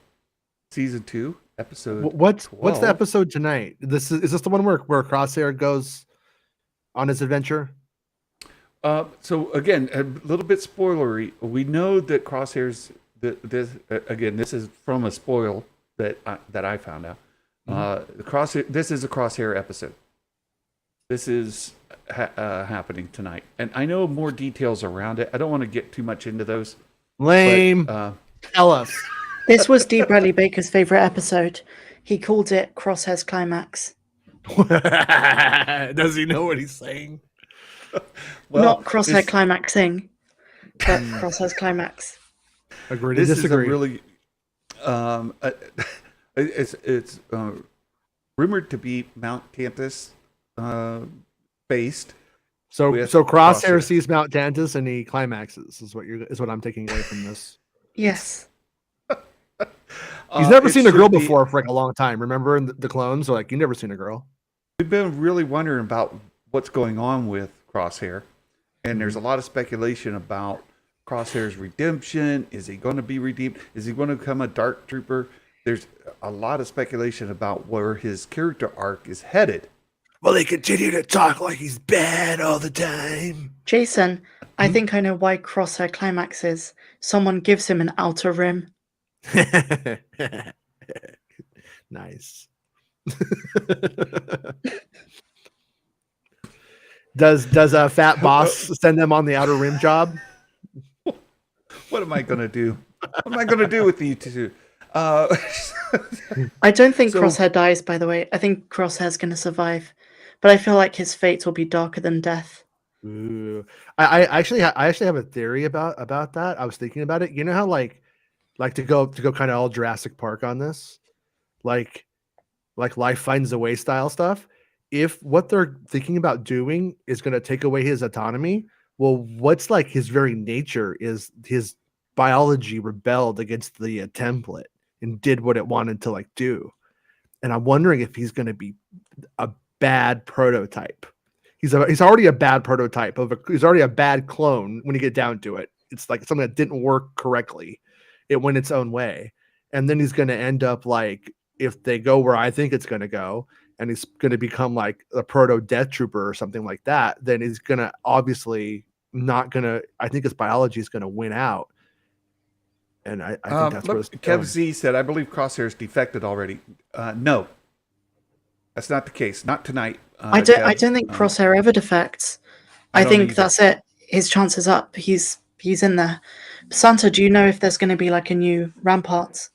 Speaker 2: Season 2, Episode.
Speaker 3: What's
Speaker 2: 12.
Speaker 3: the episode tonight? Is this the one where Crosshair goes on his adventure?
Speaker 2: So again, a little bit spoilery. We know that Crosshair's this is from a spoil that I found out. This is a Crosshair episode. This is happening tonight, and I know more details around it. I don't want to get too much into those.
Speaker 3: Lame. Tell us.
Speaker 4: This was D. Bradley Baker's favorite episode. He called it Crosshair's Climax.
Speaker 3: Does he know what he's saying?
Speaker 2: Well,
Speaker 4: not Crosshair Climaxing, but Crosshair's Climax.
Speaker 3: Agree to
Speaker 2: this
Speaker 3: disagree.
Speaker 2: is a really it's rumored to be Mount Tantus based.
Speaker 3: So Crosshair sees Mount Tantus and he climaxes is what I'm taking away from this.
Speaker 4: Yes.
Speaker 3: He's never seen a girl before for like a long time. Remember in the clones? Like, you never seen a girl.
Speaker 2: We've been really wondering about what's going on with Crosshair, and there's a lot of speculation about Crosshair's redemption. Is he going to be redeemed? Is he going to become a dark trooper? there's a lot of speculation about where his character arc is headed.
Speaker 3: Will he continue to talk like he's bad all the time?
Speaker 4: Jason, I think I know why Crosshair climaxes. Someone gives him an outer rim.
Speaker 3: Nice. Does a fat boss send them on the outer rim job?
Speaker 2: What am I going to do? What am I going to do with you two?
Speaker 4: I don't think Crosshair dies, by the way. I think Crosshair's going to survive. But I feel like his fate will be darker than death.
Speaker 3: Ooh. I actually have a theory about that. I was thinking about it. You know how like to go kind of all Jurassic Park on this, like Life Finds a Way style stuff. If what they're thinking about doing is going to take away his autonomy, well, what's like his very nature is his biology rebelled against the template and did what it wanted to like do. And I'm wondering if he's going to be a bad prototype. He's already a bad prototype he's already a bad clone when you get down to it. It's like something that didn't work correctly. It went its own way. And then he's going to end up like, if they go where I think it's going to go, and he's going to become like a proto Death Trooper or something like that, then he's going to obviously not going to, I think his biology is going to win out. And I think that's what
Speaker 2: Kev Z said, I believe Crosshair's defected already. No, that's not the case. Not tonight.
Speaker 4: I don't think Crosshair ever defects. I think that's it. His chance is up. He's in there. Santa, do you know if there's going to be like a new Ramparts?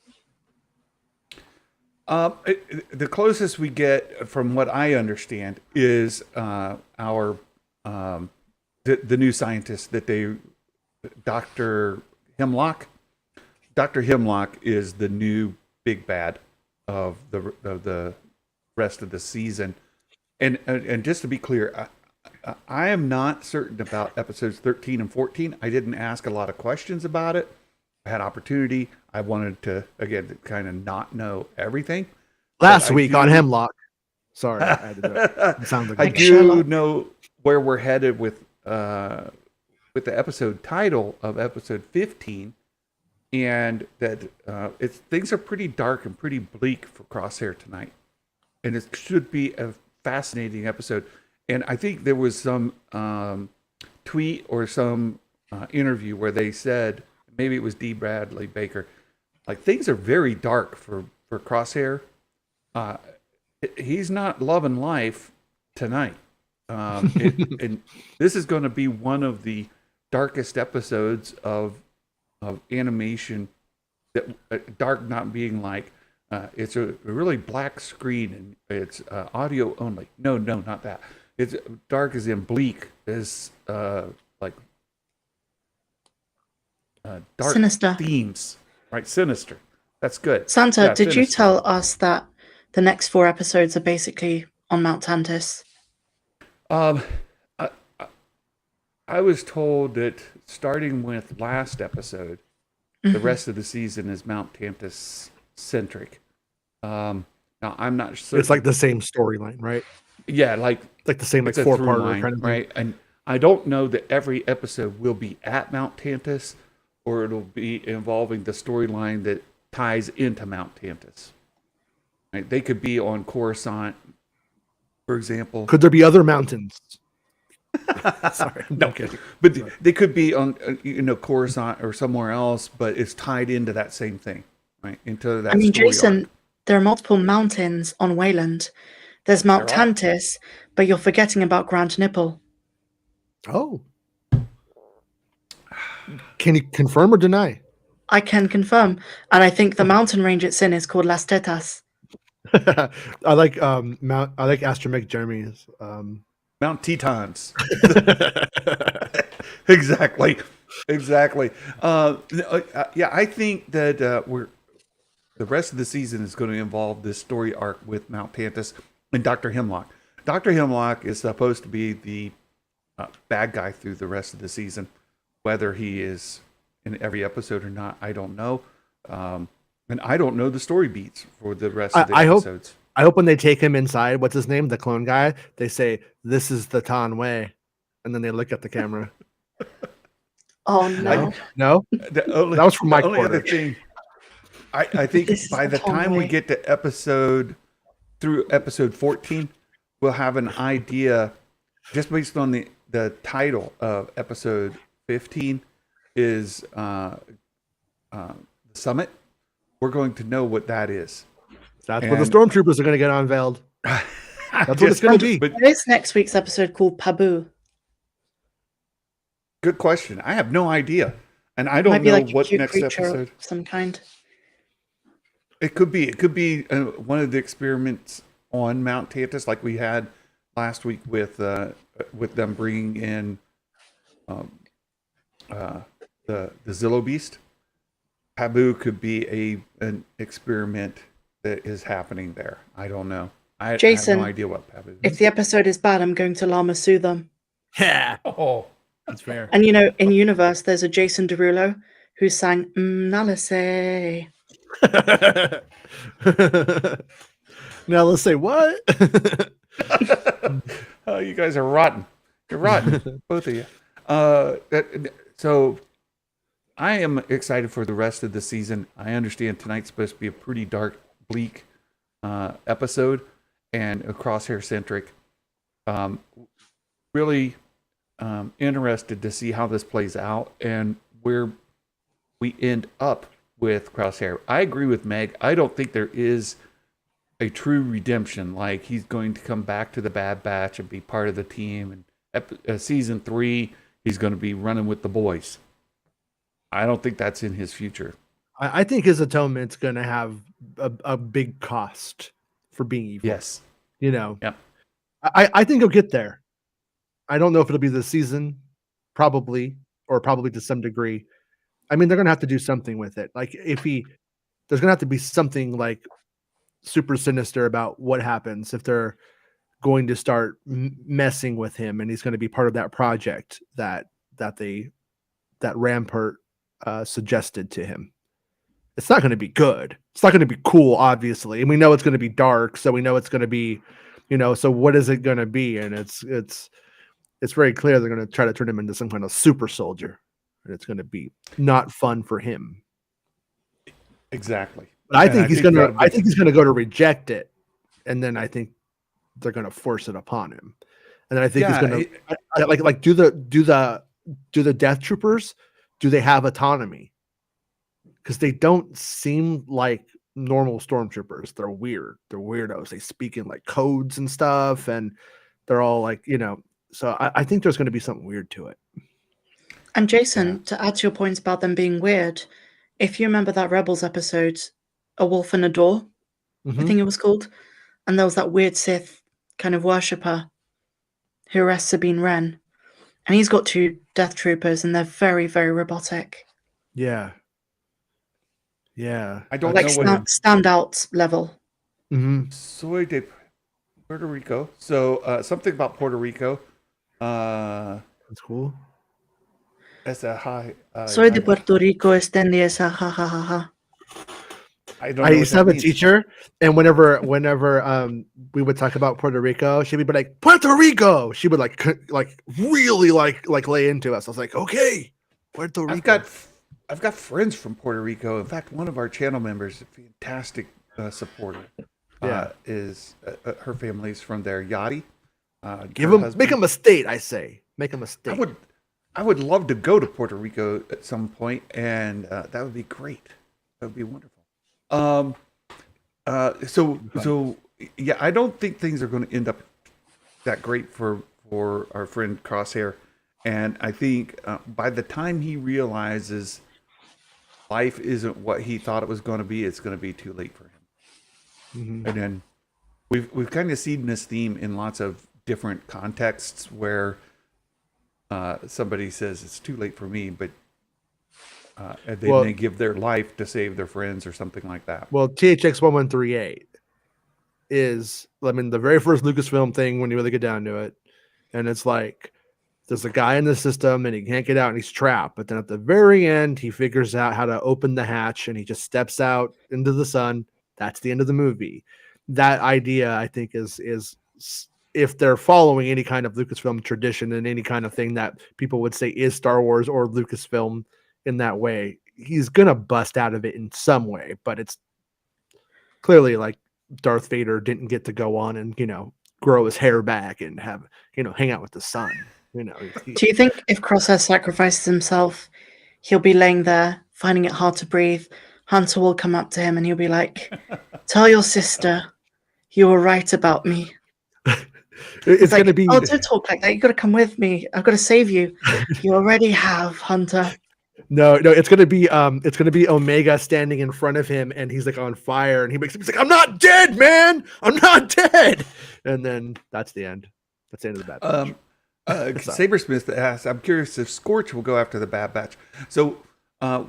Speaker 2: The closest we get, from what I understand, is our the new scientist that they, Dr. Hemlock. Dr. Hemlock is the new big bad of the rest of the season, and just to be clear, I am not certain about episodes 13 and 14. I didn't ask a lot of questions about it. I had opportunity. I wanted to, again, to kind of not know everything.
Speaker 3: Last week on Hemlock. Sorry, I had to do it. It sounds like
Speaker 2: I do know where we're headed with the episode title of episode 15, and that things are pretty dark and pretty bleak for Crosshair tonight, and it should be a fascinating episode. And I think there was some tweet or some interview where they said, maybe it was D. Bradley Baker, like things are very dark for Crosshair. He's not loving life tonight. And this is going to be one of the darkest episodes of animation. That dark not being like it's a really black screen and it's audio only. No, not that. It's dark as in bleak, as like dark
Speaker 4: Sinister
Speaker 2: themes, right? Sinister. That's good.
Speaker 4: Santa,
Speaker 2: Yeah,
Speaker 4: did you
Speaker 2: sinister.
Speaker 4: tell us that the next 4 episodes are basically on Mount Tantis?
Speaker 2: I was told that starting with last episode, the rest of the season is Mount Tantis centric. Now I'm not sure.
Speaker 3: It's like the same storyline, right?
Speaker 2: Yeah, like
Speaker 3: the same like
Speaker 2: it's a
Speaker 3: 4-parter
Speaker 2: through line,
Speaker 3: kind of thing.
Speaker 2: right? And I don't know that every episode will be at Mount Tantis, or it'll be involving the storyline that ties into Mount Tantis. Right? They could be on Coruscant, for example.
Speaker 3: Could there be other mountains? Sorry, I'm
Speaker 2: No,
Speaker 3: not kidding.
Speaker 2: but they could be on Coruscant or somewhere else, but it's tied into that same thing, right? Into that.
Speaker 4: I mean,
Speaker 2: story
Speaker 4: Jason,
Speaker 2: arc.
Speaker 4: there are multiple mountains on Wayland. There's Mount
Speaker 2: There are.
Speaker 4: Tantis, but you're forgetting about Grand Nipple.
Speaker 3: Oh. Can you confirm or deny?
Speaker 4: I can confirm. And I think the mountain range it's in is called Las Tetas.
Speaker 3: I like Astromech Jeremy's
Speaker 2: Mount Tetons. Exactly. Yeah, I think that the rest of the season is going to involve this story arc with Mount Tantis and Dr. Hemlock. Dr. Hemlock is supposed to be the bad guy through the rest of the season. Whether he is in every episode or not, I don't know. And I don't know the story beats for the rest of the episodes.
Speaker 3: I hope when they take him inside, what's his name? The clone guy, they say, "This is the Tan Way." And then they look at the camera.
Speaker 4: Oh, no.
Speaker 3: No? That was from Mike
Speaker 2: The only other
Speaker 3: Porter.
Speaker 2: thing, I think
Speaker 4: This is
Speaker 2: by
Speaker 4: the
Speaker 2: the time we
Speaker 4: Conway.
Speaker 2: get to episode 14, we'll have an idea just based on the title of episode 15 is Summit. We're going to know what that is.
Speaker 3: That's where the stormtroopers are going to get unveiled. That's what it's going to be.
Speaker 2: But
Speaker 4: What is next week's episode called Pabu?
Speaker 2: good question. I have no idea, and I
Speaker 4: Might
Speaker 2: don't
Speaker 4: be
Speaker 2: know
Speaker 4: like a
Speaker 2: what
Speaker 4: cute
Speaker 2: next
Speaker 4: creature
Speaker 2: episode.
Speaker 4: of some kind.
Speaker 2: It could be. It could be one of the experiments on Mount Tantus, like we had last week with them bringing in the Zillo Beast. Pabu could be an experiment that is happening there. I don't know. I
Speaker 4: Jason,
Speaker 2: have no idea what Pabu is.
Speaker 4: If the episode is bad, I'm going to Lama Sue them.
Speaker 3: Yeah,
Speaker 2: Oh,
Speaker 3: that's fair.
Speaker 4: And you know, in universe, there's a Jason Derulo who sang Nalase.
Speaker 3: Now let's say what?
Speaker 2: oh, you guys are rotten. You're rotten, both of you. So I am excited for the rest of the season. I understand tonight's supposed to be a pretty dark, bleak episode and a crosshair centric. Really interested to see how this plays out and where we end up with Crosshair. I agree with Meg. I don't think there is a true redemption. Like he's going to come back to the Bad Batch and be part of the team. And season 3, he's going to be running with the boys. I don't think that's in his future.
Speaker 3: I think his atonement's going to have a big cost for being evil.
Speaker 2: Yes.
Speaker 3: You know.
Speaker 2: Yep.
Speaker 3: I think he'll get there. I don't know if it'll be this season, probably to some degree. I mean, they're going to have to do something with it. Like there's going to have to be something like super sinister about what happens if they're going to start messing with him, and he's going to be part of that project that Rampart suggested to him. It's not going to be good. It's not going to be cool, obviously, and we know it's going to be dark, so we know it's going to be, so what is it going to be? And it's very clear they're going to try to turn him into some kind of super soldier, and it's going to be not fun for him.
Speaker 2: Exactly.
Speaker 3: But I think he's going to go to reject it, and then I think they're going to force it upon him, and then I think he's going to like do the Death Troopers, do they have autonomy? Because they don't seem like normal stormtroopers. They're weird. They're weirdos. They speak in like codes and stuff, and they're all like, so I think there's going to be something weird to it.
Speaker 4: And Jason, to add to your points about them being weird, if you remember that Rebels episode, A Wolf and a Door, I think it was called, and there was that weird Sith kind of worshipper who arrests Sabine Wren, and he's got 2 Death Troopers, and they're very, very robotic.
Speaker 3: Yeah.
Speaker 2: I don't
Speaker 4: like
Speaker 2: know what
Speaker 4: standout level.
Speaker 2: Soy de Puerto Rico. So something about Puerto Rico.
Speaker 3: That's cool.
Speaker 2: Esa high.
Speaker 4: Soy de Puerto Rico, estén esa, ha ha ha ha.
Speaker 2: I
Speaker 3: used to have a teacher, and whenever we would talk about Puerto Rico, she would be like, Puerto Rico. She would like really like lay into us. I was like, okay, Puerto Rico.
Speaker 2: I've got friends from Puerto Rico. In fact, one of our channel members, a fantastic supporter, is her family's from there. Yachty.
Speaker 3: Make him a state. I say, make him a state.
Speaker 2: I would love to go to Puerto Rico at some point, and that would be great. That would be wonderful. So yeah, I don't think things are going to end up that great for our friend Crosshair, and I think by the time he realizes life isn't what he thought it was going to be, it's going to be too late for him. And then we've kind of seen this theme in lots of different contexts where somebody says it's too late for me, but they give their life to save their friends or something like that.
Speaker 3: Well, THX 1138 is, the very first Lucasfilm thing when you really get down to it, and it's like there's a guy in the system and he can't get out and he's trapped. But then at the very end, he figures out how to open the hatch and he just steps out into the sun. That's the end of the movie. That idea, I think, is if they're following any kind of Lucasfilm tradition and any kind of thing that people would say is Star Wars or Lucasfilm in that way, he's gonna bust out of it in some way, but it's clearly like Darth Vader didn't get to go on and grow his hair back and have hang out with the sun.
Speaker 4: Do you think if Crosshair sacrifices himself, he'll be laying there finding it hard to breathe? Hunter will come up to him and he'll be like, "Tell your sister you were right about me."
Speaker 3: It's
Speaker 4: like,
Speaker 3: gonna be.
Speaker 4: "Oh, don't talk like that. You got to come with me. I've got to save you." "You already have, Hunter."
Speaker 3: No, it's gonna be Omega standing in front of him, and he's like on fire, and he's like, "I'm not dead, man. I'm not dead." And then that's the end. That's the end of the Bad Batch.
Speaker 2: Sabersmith asks, "I'm curious if Scorch will go after the Bad Batch." So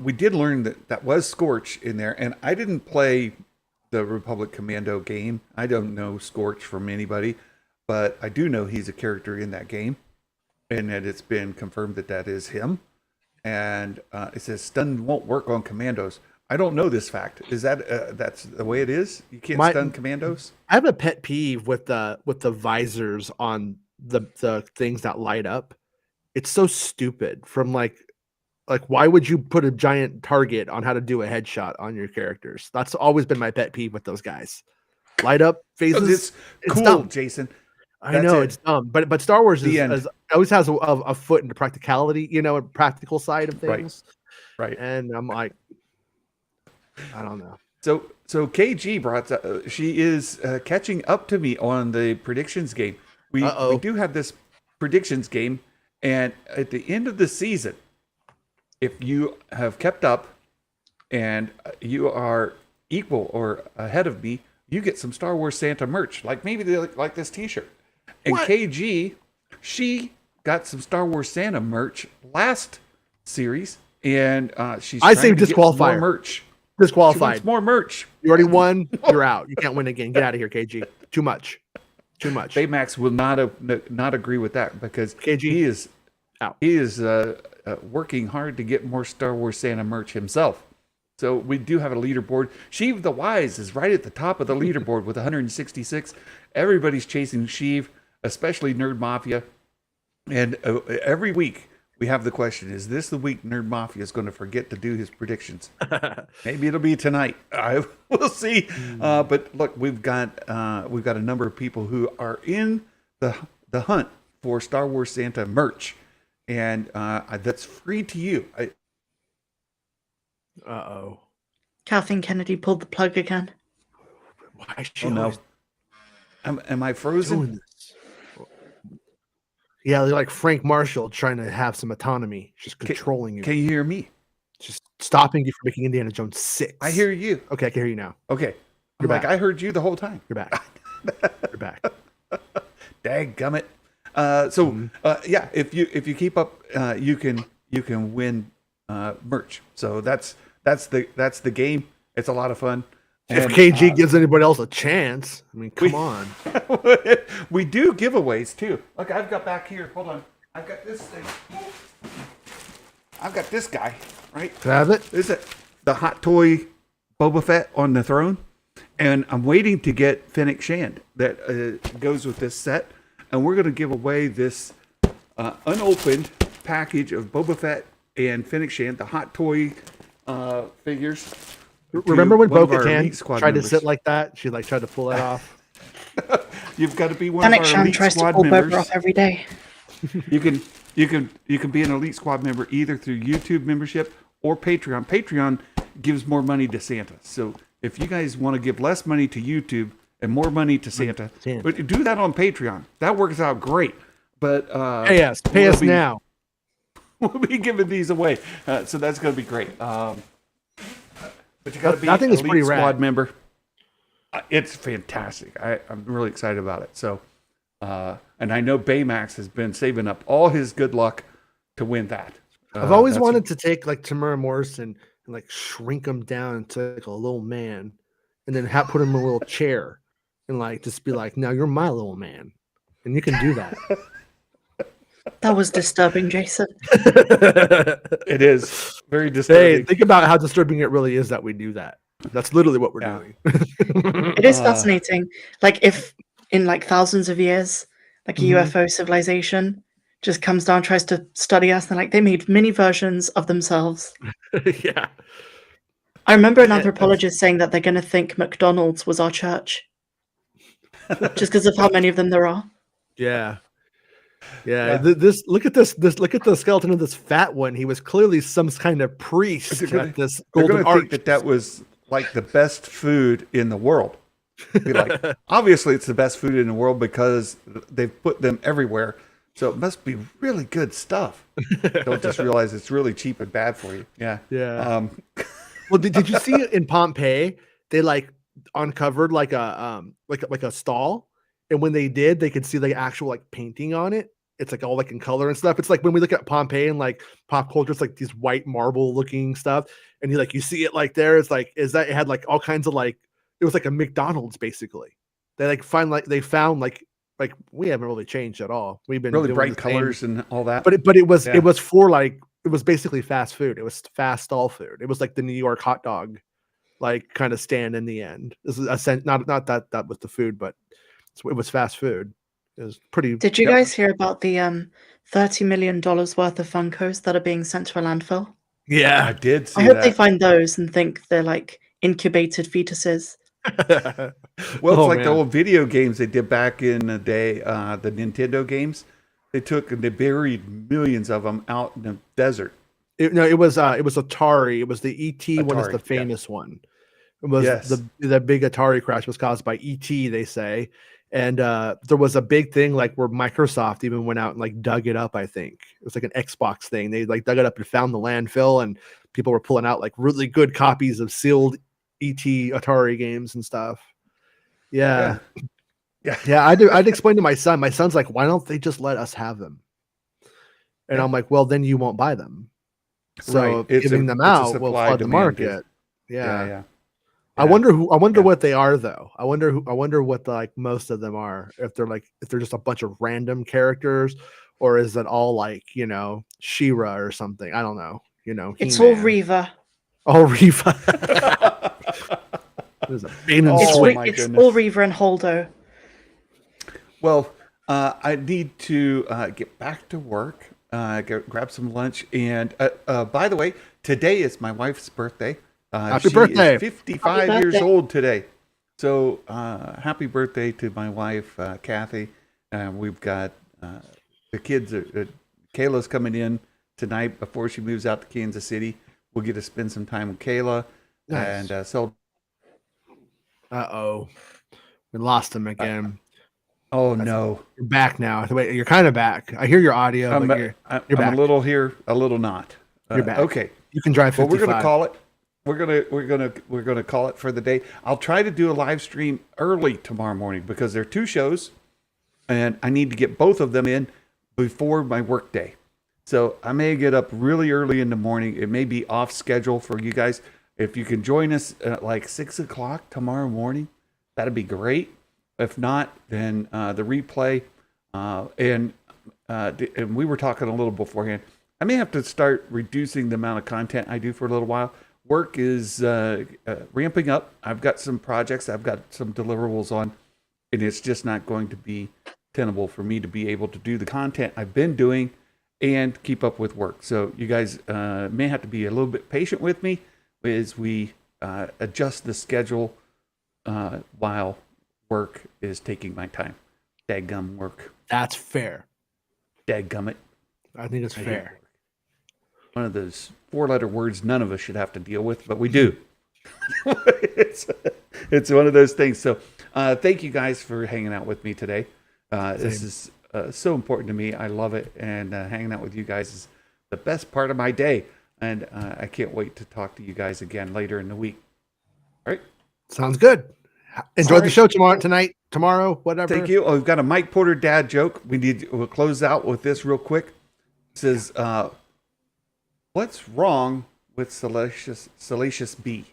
Speaker 2: we did learn that was Scorch in there, and I didn't play the Republic Commando game. I don't know Scorch from anybody, but I do know he's a character in that game, and that it's been confirmed that is him. And it says stun won't work on commandos. I don't know this fact. Is that that's the way it is? You can't stun commandos?
Speaker 3: I have a pet peeve with the visors on the things that light up. It's so stupid. From like why would you put a giant target on how to do a headshot on your characters? That's always been my pet peeve with those guys. Light up phases.
Speaker 2: It's cool, dumb. Jason.
Speaker 3: I know it's dumb, but Star Wars always has a foot into practicality, a practical side of things.
Speaker 2: Right.
Speaker 3: And I'm like, I don't know.
Speaker 2: So KG brought she is catching up to me on the predictions game. We do have this predictions game, and at the end of the season, if you have kept up and you are equal or ahead of me, you get some Star Wars Santa merch, like maybe like this T-shirt. And what? KG, she got some Star Wars Santa merch last series, and she's trying to
Speaker 3: disqualifier.
Speaker 2: Get more merch.
Speaker 3: Disqualified.
Speaker 2: She wants more merch.
Speaker 3: You already won. You're out. You can't win again. Get out of here, KG. Too much.
Speaker 2: Baymax will not agree with that because
Speaker 3: KG
Speaker 2: he is
Speaker 3: out.
Speaker 2: He is working hard to get more Star Wars Santa merch himself. So we do have a leaderboard. Sheev the Wise is right at the top of the leaderboard with 166. Everybody's chasing Sheev, especially Nerd Mafia. And every week we have the question, is this the week Nerd Mafia is going to forget to do his predictions? Maybe it'll be tonight. I will see. But look, we've got a number of people who are in the hunt for Star Wars Santa merch. And that's free to you.
Speaker 4: Kathleen Kennedy pulled the plug again.
Speaker 3: Why is she
Speaker 2: no. Am I frozen?
Speaker 3: Yeah, they're like Frank Marshall trying to have some autonomy, just controlling you.
Speaker 2: Can you hear me?
Speaker 3: Just stopping you from making Indiana Jones 6.
Speaker 2: I hear you.
Speaker 3: Okay, I can hear you now.
Speaker 2: Okay.
Speaker 3: You're back.
Speaker 2: I heard you the whole time.
Speaker 3: You're back. You're back.
Speaker 2: Daggummit. Yeah, if you keep up, you can win merch. So that's the game. It's a lot of fun.
Speaker 3: If KG gives anybody else a chance, I mean, come on.
Speaker 2: We do giveaways too. Look, I've got back here. Hold on. I've got this thing. I've got this guy, right?
Speaker 3: Can I have it?
Speaker 2: Is it the hot toy Boba Fett on the throne? And I'm waiting to get Fennec Shand that goes with this set. And we're going to give away this unopened package of Boba Fett and Fennec Shand, the hot toy figures.
Speaker 3: Remember when Bo-Katan tried to sit like that? She tried to pull that off.
Speaker 2: You've got to be one of our elite
Speaker 4: tries
Speaker 2: squad
Speaker 4: to pull
Speaker 2: members.
Speaker 4: Boba off every day.
Speaker 2: You can be an elite squad member either through YouTube membership or Patreon. Patreon gives more money to Santa. So if you guys want to give less money to YouTube and more money to Santa, but do that on Patreon. That works out great. But
Speaker 3: pay us now.
Speaker 2: We'll be giving these away, so that's going to be great. But you got to be
Speaker 3: an elite
Speaker 2: squad member. It's fantastic. I'm really excited about it. So, and I know Baymax has been saving up all his good luck to win that.
Speaker 3: I've always wanted to take Tamara Morrison and shrink him down into a little man, and then put him in a little chair, and just be now you're my little man, and you can do that.
Speaker 4: That was disturbing, Jason.
Speaker 2: It is very disturbing.
Speaker 3: Hey, think about how disturbing it really is that we do that. That's literally what we're doing.
Speaker 4: It is fascinating. If in thousands of years, a UFO civilization just comes down, tries to study us. They're like, they made mini versions of themselves.
Speaker 3: Yeah.
Speaker 4: I remember an anthropologist saying that they're going to think McDonald's was our church, just because of how many of them there are.
Speaker 3: Yeah. Yeah. This look at this look at the skeleton of this fat one. He was clearly some kind of priest at this
Speaker 2: They're
Speaker 3: golden
Speaker 2: going to
Speaker 3: arch.
Speaker 2: think that was like the best food in the world. Be like, obviously, it's the best food in the world because they've put them everywhere. So it must be really good stuff. Don't just realize it's really cheap and bad for you. Yeah.
Speaker 3: Yeah. Well, did you see it in Pompeii? They like uncovered like a stall, and when they did, they could see like actual like painting on it. It's like all like in color and stuff. It's like when we look at Pompeii and like pop culture, it's like these white marble looking stuff, and you see it like there. It's like it had like all kinds of like it was like a McDonald's basically. They found like we haven't really changed at all. We've been
Speaker 2: really
Speaker 3: doing
Speaker 2: bright
Speaker 3: the same,
Speaker 2: colors and all that.
Speaker 3: but it was for like it was basically fast food. It was fast stall food. It was like the New York hot dog, like kind of stand in the end. This is not that was the food, but it was fast food. It was pretty.
Speaker 4: Did you guys hear about the $30 million worth of Funkos that are being sent to a landfill?
Speaker 3: Yeah,
Speaker 2: I did see
Speaker 4: I hope
Speaker 2: that.
Speaker 4: they find those and think they're like incubated fetuses.
Speaker 2: Well, it's like the old video games they did back in the day, the Nintendo games. They took and they buried millions of them out in the desert.
Speaker 3: It was Atari. It was the ET one is the famous one. It was the big Atari crash was caused by ET, they say. And there was a big thing like where Microsoft even went out and like dug it up, I think. It was like an Xbox thing. They like dug it up and found the landfill, and people were pulling out like really good copies of sealed ET Atari games and stuff. Yeah. I'd explain to my son. My son's like, why don't they just let us have them? And I'm like, well, then you won't buy them. So giving them out will flood the market. Yeah. I wonder what they are though. I wonder what like most of them are. If they're just a bunch of random characters, or is it all like, She-Ra or something? I don't know.
Speaker 4: It's
Speaker 3: He-Man.
Speaker 4: all Reva.
Speaker 3: All Reva. There's a Bane and Switch.
Speaker 4: It's all Reva and Holdo.
Speaker 2: Well, I need to get back to work, grab some lunch. And by the way, today is my wife's birthday.
Speaker 3: Happy birthday.
Speaker 2: Is 55 years old today. So happy birthday to my wife, Kathy. We've got the kids. Kayla's coming in tonight before she moves out to Kansas City. We'll get to spend some time with Kayla.
Speaker 3: Nice.
Speaker 2: And so.
Speaker 3: Uh-oh. We lost him again.
Speaker 2: Oh, no.
Speaker 3: You're back now. Wait, you're kind of back. I hear your audio, but you're back.
Speaker 2: I'm a little here, a little not.
Speaker 3: You're back.
Speaker 2: Okay.
Speaker 3: You can drive 55.
Speaker 2: Well, we're going to call it. We're gonna call it for the day. I'll try to do a live stream early tomorrow morning because there are two shows, and I need to get both of them in before my work day. So I may get up really early in the morning. It may be off schedule for you guys. If you can join us at like 6 o'clock tomorrow morning, that'd be great. If not, then the replay. And we were talking a little beforehand. I may have to start reducing the amount of content I do for a little while. Work is ramping up. I've got some projects. I've got some deliverables on, and it's just not going to be tenable for me to be able to do the content I've been doing and keep up with work. So you guys may have to be a little bit patient with me as we adjust the schedule while work is taking my time. Dadgum work.
Speaker 3: That's fair.
Speaker 2: Dadgummit.
Speaker 3: I think it's fair.
Speaker 2: One of those 4-letter words none of us should have to deal with, but we do. It's one of those things. So thank you guys for hanging out with me today. This is so important to me. I love it. And hanging out with you guys is the best part of my day. And I can't wait to talk to you guys again later in the week. All right.
Speaker 3: Sounds good. Enjoy the show tomorrow, whatever.
Speaker 2: Thank you. Oh, we've got a Mike Porter dad joke. We'll close out with this real quick. It says, what's wrong with Salacious B?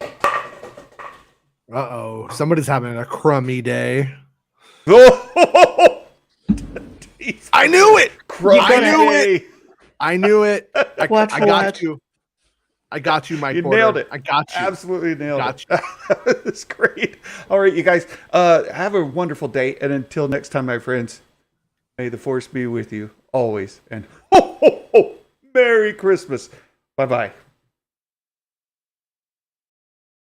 Speaker 3: Uh-oh. Somebody's having a crummy day.
Speaker 2: Oh!
Speaker 3: I knew it! I knew it. I got you. I got you, Mike
Speaker 2: You
Speaker 3: Porter.
Speaker 2: nailed it.
Speaker 3: I got you.
Speaker 2: Absolutely nailed it. That's great. All right, you guys, have a wonderful day. And until next time, my friends, may the force be with you always, and ho, ho, ho, Merry Christmas. Bye-bye.